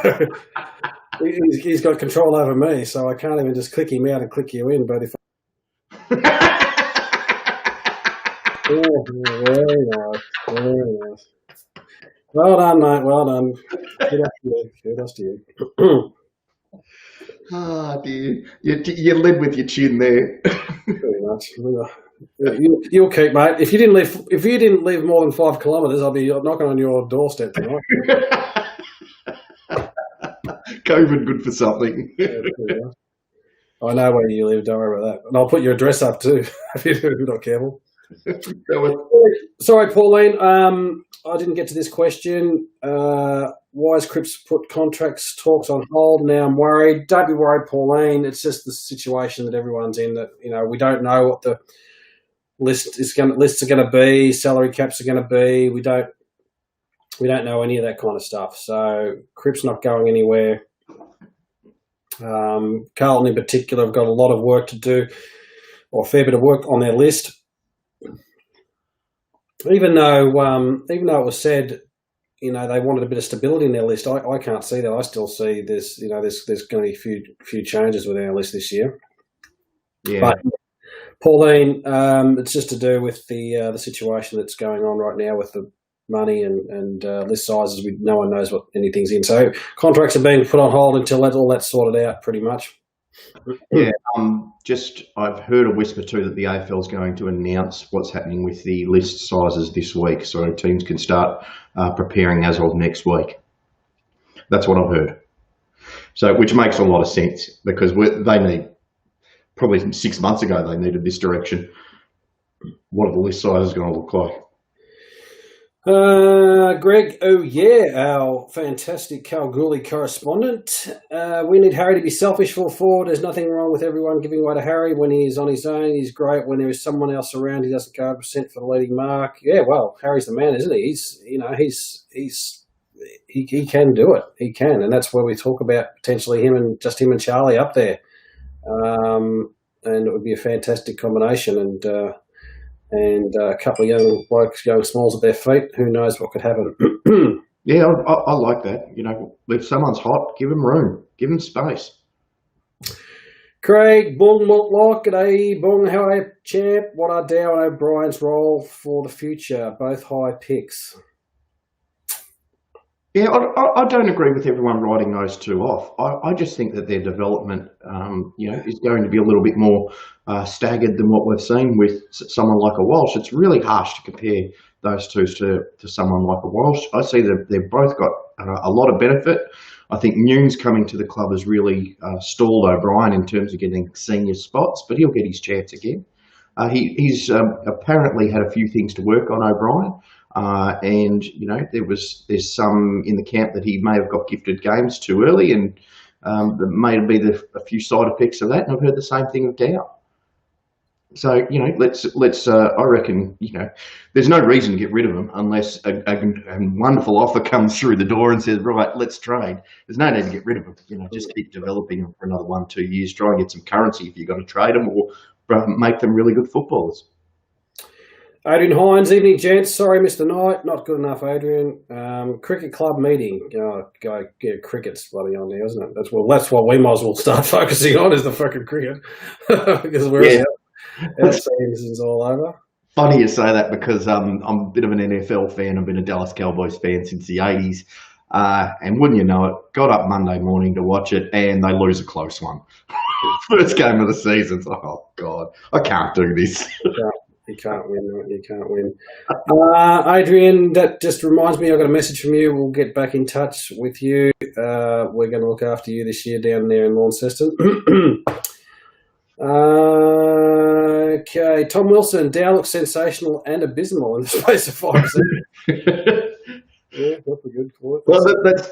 S1: he's got control over me, so I can't even just click him out and click you in. But if very nice, very nice. Well done, mate. Well done. Kudos to you.
S2: Ah, dear. You led with your chin there.
S1: Pretty much. You'll keep, mate. If you didn't live more than 5 kilometres, I'll be knocking on your doorstep tonight.
S2: COVID good for something.
S1: Yeah, I know where you live. Don't worry about that. And I'll put your address up too if you're not careful. Sorry, Pauline. I didn't get to this question. Why has Cripps put contracts talks on hold? Now I'm worried. Don't be worried, Pauline. It's just the situation that everyone's in. That we don't know what the lists are going to be. Salary caps are going to be. We don't know any of that kind of stuff. So Cripps not going anywhere. Carlton in particular have got a lot of work to do, or a fair bit of work on their list. Even though it was said, they wanted a bit of stability in their list, I can't see that. I still see there's going to be a few changes with our list this year.
S2: Yeah.
S1: But Pauline, it's just to do with the situation that's going on right now with the money and list sizes. No one knows what anything's in. So contracts are being put on hold until all that's sorted out, pretty much.
S2: Yeah, I've heard a whisper too that the AFL is going to announce what's happening with the list sizes this week, so teams can start preparing as of next week. That's what I've heard. So, which makes a lot of sense because they need, probably 6 months ago, they needed this direction. What are the list sizes going to look like?
S1: Greg, our fantastic Kalgoorlie correspondent. We need Harry to be selfish for forward. There's nothing wrong with everyone giving way to Harry when he's on his own. He's great. When there is someone else around, he doesn't go 100% for the leading mark. Yeah, well, Harry's the man, isn't he? He can do it. He can, and that's where we talk about potentially him and Charlie up there. And it would be a fantastic combination. And a couple of young blokes, young smalls at their feet. Who knows what could happen?
S2: Yeah, I like that. If someone's hot, give them room, give them space.
S1: Craig, Bung Montlock, g'day, Bung, how are you, champ? What are Dow and O'Brien's role for the future? Both high picks.
S2: Yeah, I don't agree with everyone writing those two off. I just think that their development, is going to be a little bit more staggered than what we've seen with someone like a Walsh. It's really harsh to compare those two to someone like a Walsh. I see that they've both got a lot of benefit. I think Nunes coming to the club has really stalled O'Brien in terms of getting senior spots, but he'll get his chance again. He's apparently had a few things to work on, O'Brien. And there's some in the camp that he may have got gifted games too early, and there may be a few side effects of that. And I've heard the same thing of Dow. So let's. I reckon there's no reason to get rid of him unless a wonderful offer comes through the door and says, right, let's trade. There's no need to get rid of him. Just keep developing him for another 1-2 years. Try and get some currency if you're going to trade them, or make them really good footballers.
S1: Adrian Hines, evening, gents. Sorry, Mr. Knight. Not good enough, Adrian. Cricket club meeting. Cricket's bloody on there, isn't it? That's what we might as well start focusing on, is the fucking cricket. Because our season's all over.
S2: Funny you say that because I'm a bit of an NFL fan. I've been a Dallas Cowboys fan since the 80s. And wouldn't you know it, got up Monday morning to watch it, and they lose a close one. First game of the season. Oh, God, I can't do this.
S1: You can't win, right? You can't win. Adrian, that just reminds me, I got a message from you. We'll get back in touch with you. We're going to look after you this year down there in Launceston. Okay, Tom Wilson, Dow looks sensational and abysmal in the space of 5 seconds. Yeah, that's a good point.
S2: Well,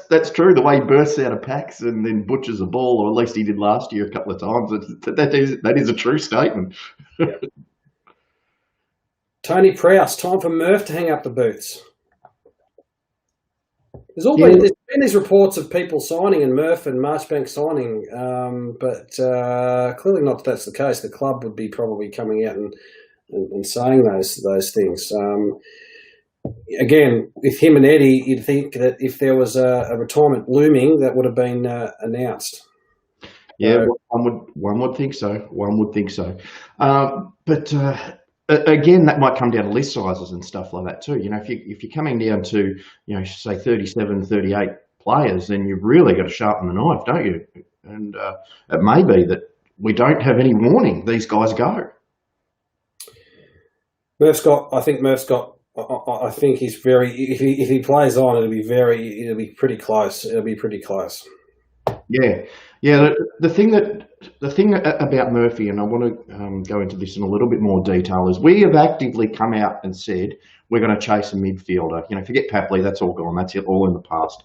S2: that's true. The way he bursts out of packs and then butchers a ball, or at least he did last year a couple of times. That is a true statement.
S1: Yeah. Tony Prowse, time for Murph to hang up the boots. There's been these reports of people signing and Murph and Marchbank signing, but clearly not that that's the case. The club would be probably coming out and saying those things. Again, with him and Eddie, you'd think that if there was a retirement looming, that would have been announced.
S2: Yeah, one would think so. One would think so. But again, that might come down to list sizes and stuff like that too. You know, if you're coming down to, you know, say 37, 38 players, then you've really got to sharpen the knife, don't you? And it may be that we don't have any warning. These guys go.
S1: I think he's very. If he plays on, it'll be pretty close. It'll be pretty close.
S2: Yeah. The thing about Murphy, and I want to go into this in a little bit more detail, is we have actively come out and said we're going to chase a midfielder. You know, forget Papley, that's all gone. That's it, all in the past.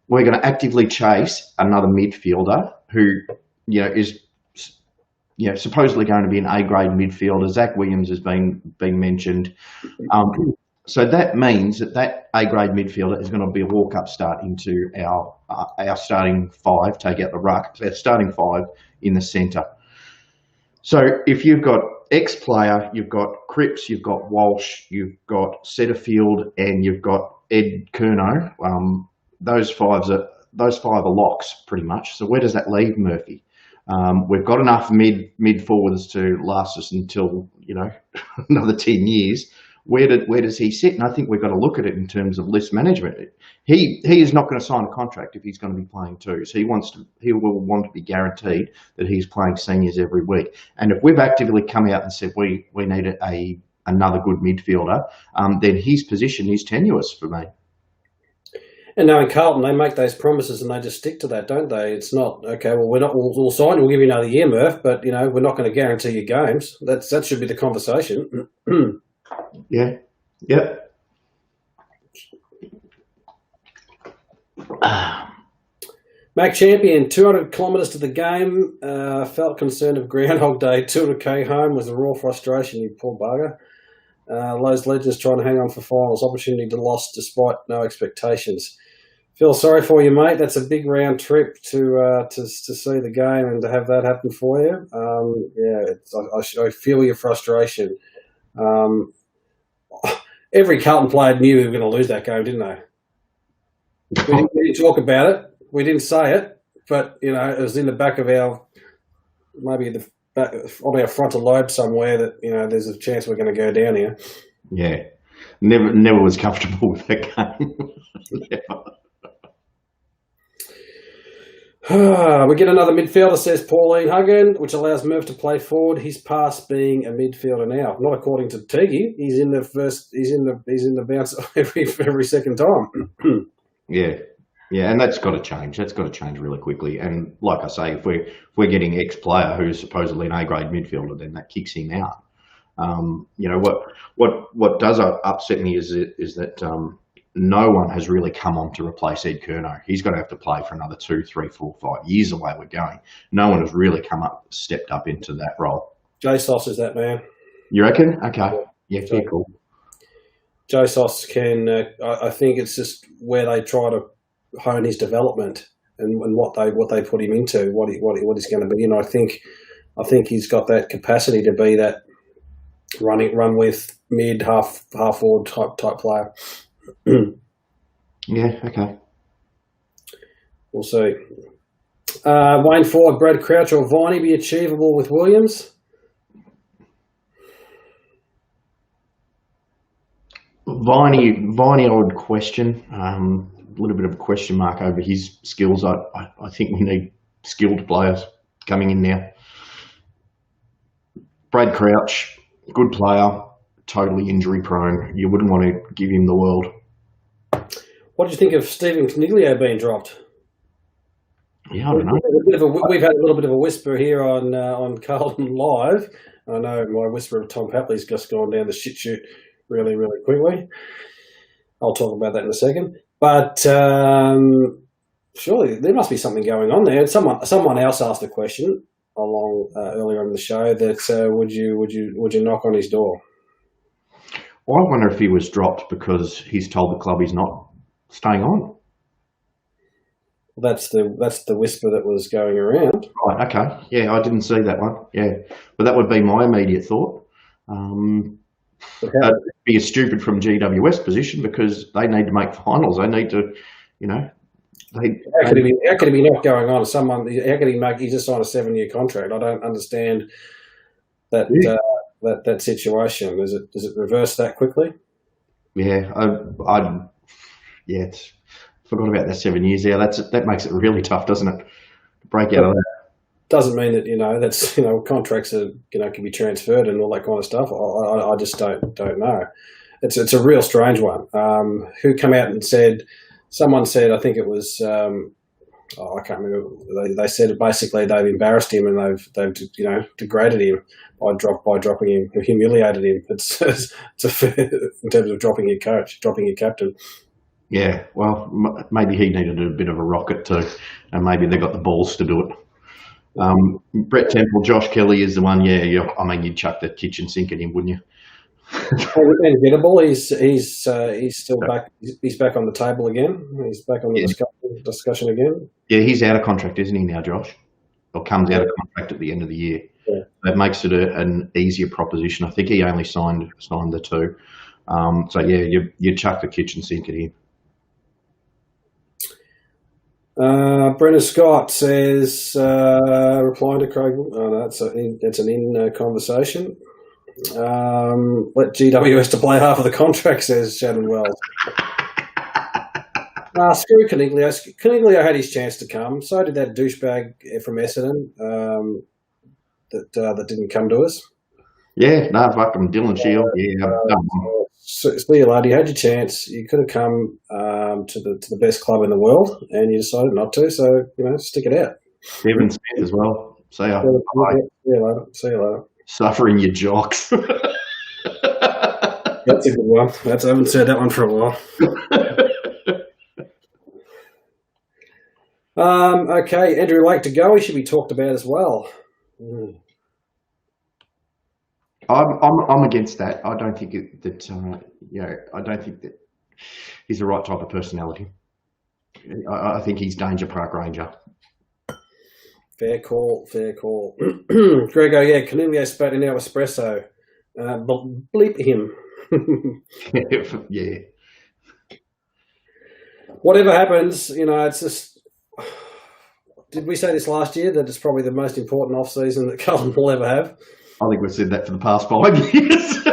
S2: We're going to actively chase another midfielder who, you know, is, you know, supposedly going to be an A-grade midfielder. Zach Williams has been mentioned. So that means that A-grade midfielder is going to be a walk-up start into our starting five, take out the ruck, so our starting five in the centre. So if you've got X-player, you've got Cripps, you've got Walsh, you've got Setterfield, and you've got Ed Curnow. Those five are locks, pretty much. So where does that leave Murphy? We've got enough mid forwards to last us until, you know, another 10 years. Where does he sit? And I think we've got to look at it in terms of list management. He is not going to sign a contract if he's going to be playing two. So he will want to be guaranteed that he's playing seniors every week. And if we've actively come out and said we need another good midfielder, then his position is tenuous for me.
S1: And knowing Carlton, they make those promises and they just stick to that, don't they? It's not, okay, well, we'll sign, we'll give you another year, Murph, but, you know, we're not going to guarantee you games. That should be the conversation.
S2: Yeah. Yep.
S1: Mac Champion, 200 kilometres to the game. Felt concerned of Groundhog Day. 200k home was a raw frustration, you poor bugger. Those legends trying to hang on for finals. Opportunity to lost despite no expectations. Feel sorry for you, mate. That's a big round trip to see the game and to have that happen for you. I feel your frustration. Every Carlton player knew we were going to lose that game, didn't they? We didn't talk about it. We didn't say it, but, you know, it was in the back of on our frontal lobe somewhere that, you know, there's a chance we're going to go down here.
S2: Yeah. Never was comfortable with that game. Never.
S1: We get another midfielder, says Pauline Huggan, which allows Murph to play forward. He's past being a midfielder now. Not according to Tiggy. He's in the bounce every second time.
S2: Yeah, and that's got to change. That's got to change really quickly. And like I say, if we're getting ex-player who's supposedly an A-grade midfielder, then that kicks him out. You know, what does upset me is that no one has really come on to replace Ed Curnow. He's going to have to play for another 2, 3, 4, 5 years the way we're going. No one has really stepped up into that role.
S1: Jay Sauce is that man.
S2: You reckon? Okay. Yeah, cool. Jay
S1: Sauce can. I think it's just where they try to hone his development and what they put him into, what he's going to be. And I think he's got that capacity to be that run with mid half forward type player.
S2: Yeah, okay.
S1: We'll see. Wayne Ford, Brad Crouch or Viney be achievable with Williams?
S2: Viney, I would question. A little bit of a question mark over his skills. I think we need skilled players coming in now. Brad Crouch, good player, totally injury prone. You wouldn't want to give him the world.
S1: What do you think of Stephen Coniglio being dropped?
S2: Yeah, I don't know.
S1: We've had a little bit of a whisper here on Carlton Live. I know my whisper of Tom Papley's just gone down the shit chute really, really quickly. I'll talk about that in a second. But surely there must be something going on there. Someone else asked a question along earlier in the show that would you knock on his door?
S2: Well, I wonder if he was dropped because he's told the club he's not staying on.
S1: That's the whisper that was going around.
S2: Right, okay. Yeah, I didn't see that one. Yeah, but that would be my immediate thought. It'd be a stupid from GWS position because they need to make finals. They need to,
S1: How could he be not going on? How could he just signed a 7-year contract? I don't understand that that situation. Does it reverse that quickly?
S2: Yeah, forgot about that 7 years. Yeah, that makes it really tough, doesn't it? To break out of that. Doesn't
S1: mean that that's contracts are can be transferred and all that kind of stuff. I just don't know. It's a real strange one. Who came out and said? Someone said, I think it was. I can't remember. They said basically they've embarrassed him and they've degraded him by dropping him, humiliated him. It's a fair, in terms of dropping your coach, dropping your captain.
S2: Yeah, well, maybe he needed a bit of a rocket too, and maybe they got the balls to do it. Brett Temple, Josh Kelly is the one. Yeah, I mean, you'd chuck the kitchen sink at him, wouldn't you?
S1: Gettable. He's still back. He's back on the table again. He's back on the discussion again.
S2: Yeah, he's out of contract, isn't he now, Josh? Or comes out of contract at the end of the year. Yeah. That makes it an easier proposition. I think he only signed the 2. So yeah, you chuck the kitchen sink at him.
S1: Brennan Scott says, replying to Craig. Oh, no, that's an in conversation. Let GWS to play half of the contract, says Shannon Wells. Screw Caniglio. Caniglio had his chance to come. So did that douchebag from Essendon that didn't come to us.
S2: Yeah, no, fuck him. Dylan Shield. Yeah.
S1: See you later. You had your chance. You could have come to the best club in the world, and you decided not to. So stick it out.
S2: Kevin Smith as well. See ya.
S1: See you later.
S2: Suffering your jocks.
S1: That's a good one. I haven't said that one for a while. Okay, Andrew Lake to go. He should be talked about as well.
S2: I'm against that. I don't think I don't think that he's the right type of personality. I think he's Danger Park Ranger.
S1: Fair call. Grego, yeah, Caniglio spat in our espresso. Bleep him.
S2: Yeah.
S1: Whatever happens, it's just. Did we say this last year that it's probably the most important off-season that Carlton will ever have?
S2: I think we've said that for the past 5 years.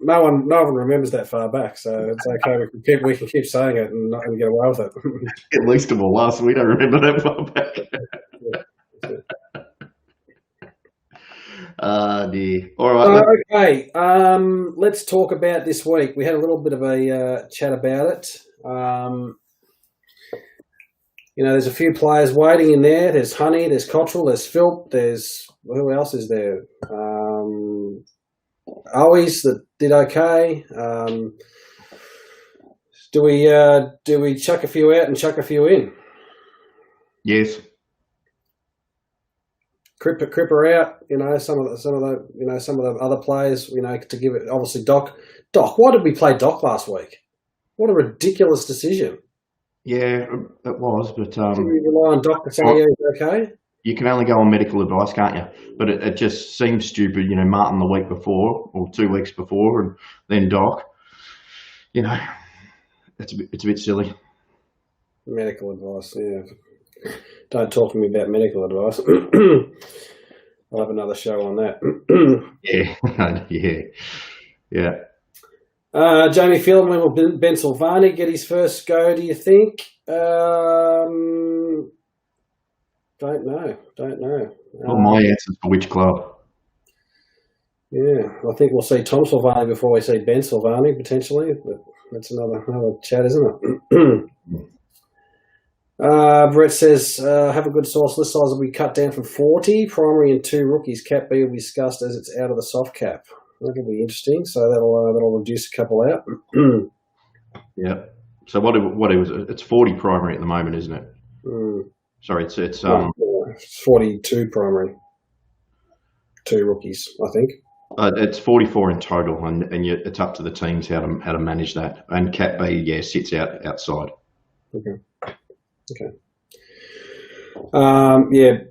S1: No one remembers that far back, so it's okay. We can keep saying it and get away with it.
S2: At least of all last, we don't remember that far back. Dear. All right.
S1: Okay. Let's talk about this week. We had a little bit of a chat about it. There's a few players waiting in there. There's Honey, there's Cottrell, there's Philp, who else is there? Owies that did okay. Do we chuck a few out and chuck a few in?
S2: Yes.
S1: Cripper out. Some of the other players. To give it obviously Doc. Why did we play Doc last week? What a ridiculous decision.
S2: Yeah, it was. But
S1: do you rely on Doc to say he's okay?
S2: You can only go on medical advice, can't you? But it just seems stupid. Martin the week before or 2 weeks before, and then Doc. It's a bit silly.
S1: Medical advice, yeah. Don't talk to me about medical advice. I'll have another show on that.
S2: Yeah.
S1: Jamie Fieldman or Ben Silvani get his first go, do you think? Don't know.
S2: Well, my answer's for which club?
S1: Yeah, I think we'll see Tom Silvani before we see Ben Silvani potentially, but that's another chat, isn't it? Brett says, have a good source. List size will be cut down from 40. Primary and 2 rookies. Cap B will be discussed as it's out of the soft cap. That'll be interesting. So that'll reduce a couple out.
S2: Yeah. So what was it? It's 40 primary at the moment, isn't it? Sorry, it's
S1: 42 primary. 2 rookies, I think.
S2: It's 44 in total, and it's up to the teams how to manage that. And Cap B, sits outside.
S1: Okay.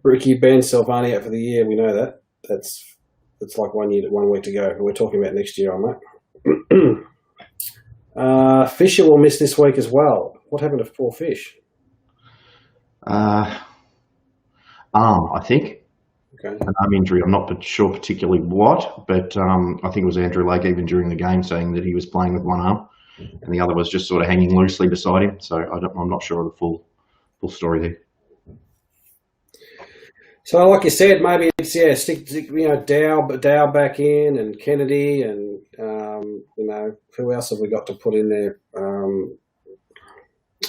S1: Ricky Ben Silvani out for the year. We know that. That's like 1 week to go. We're talking about next year on that. Fisher will miss this week as well. What happened to poor Fish?
S2: Arm, I think.
S1: Okay.
S2: An arm injury. I'm not sure particularly what, but I think it was Andrew Lake even during the game saying that he was playing with one arm, and the other was just sort of hanging loosely beside him. So I'm not sure of the full story there.
S1: So, like you said, maybe it's stick Dow back in, and Kennedy, and who else have we got to put in there?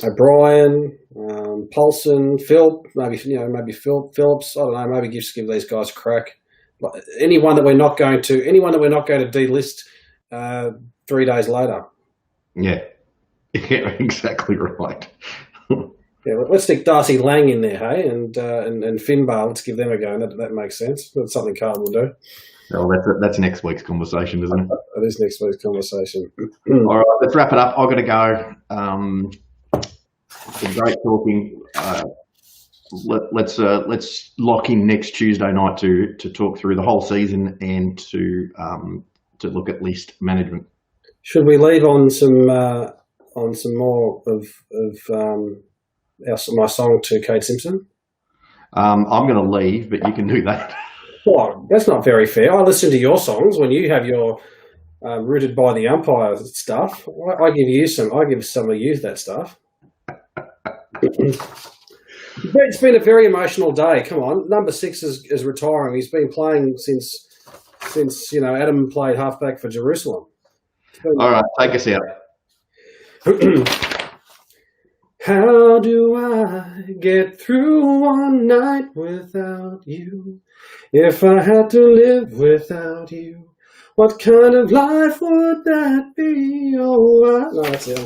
S1: O'Brien, Paulson, Phil, maybe Phillips. I don't know. Maybe give these guys a crack. Anyone that we're not going to delist 3 days later.
S2: Yeah, exactly right.
S1: Yeah, let's stick Darcy Lang in there, hey, and Finbar. Let's give them a go. That makes sense. That's something Carl will do.
S2: Well, that's next week's conversation, isn't it?
S1: That is next week's conversation.
S2: All right, let's wrap it up. I've got to go. It's been great talking. Let's lock in next Tuesday night to talk through the whole season and to look at list management. Should we leave on some more of my song to Kate Simpson? I'm going to leave, but you can do that. Well, that's not very fair. I listen to your songs when you have your rooted by the umpire stuff. I give some of you that stuff. It's been a very emotional day. Come on, number 6 is retiring. He's been playing since Adam played halfback for Jerusalem. All right, take us out. How do I get through one night without you? If I had to live without you, what kind of life would that be? Oh, no, that's it.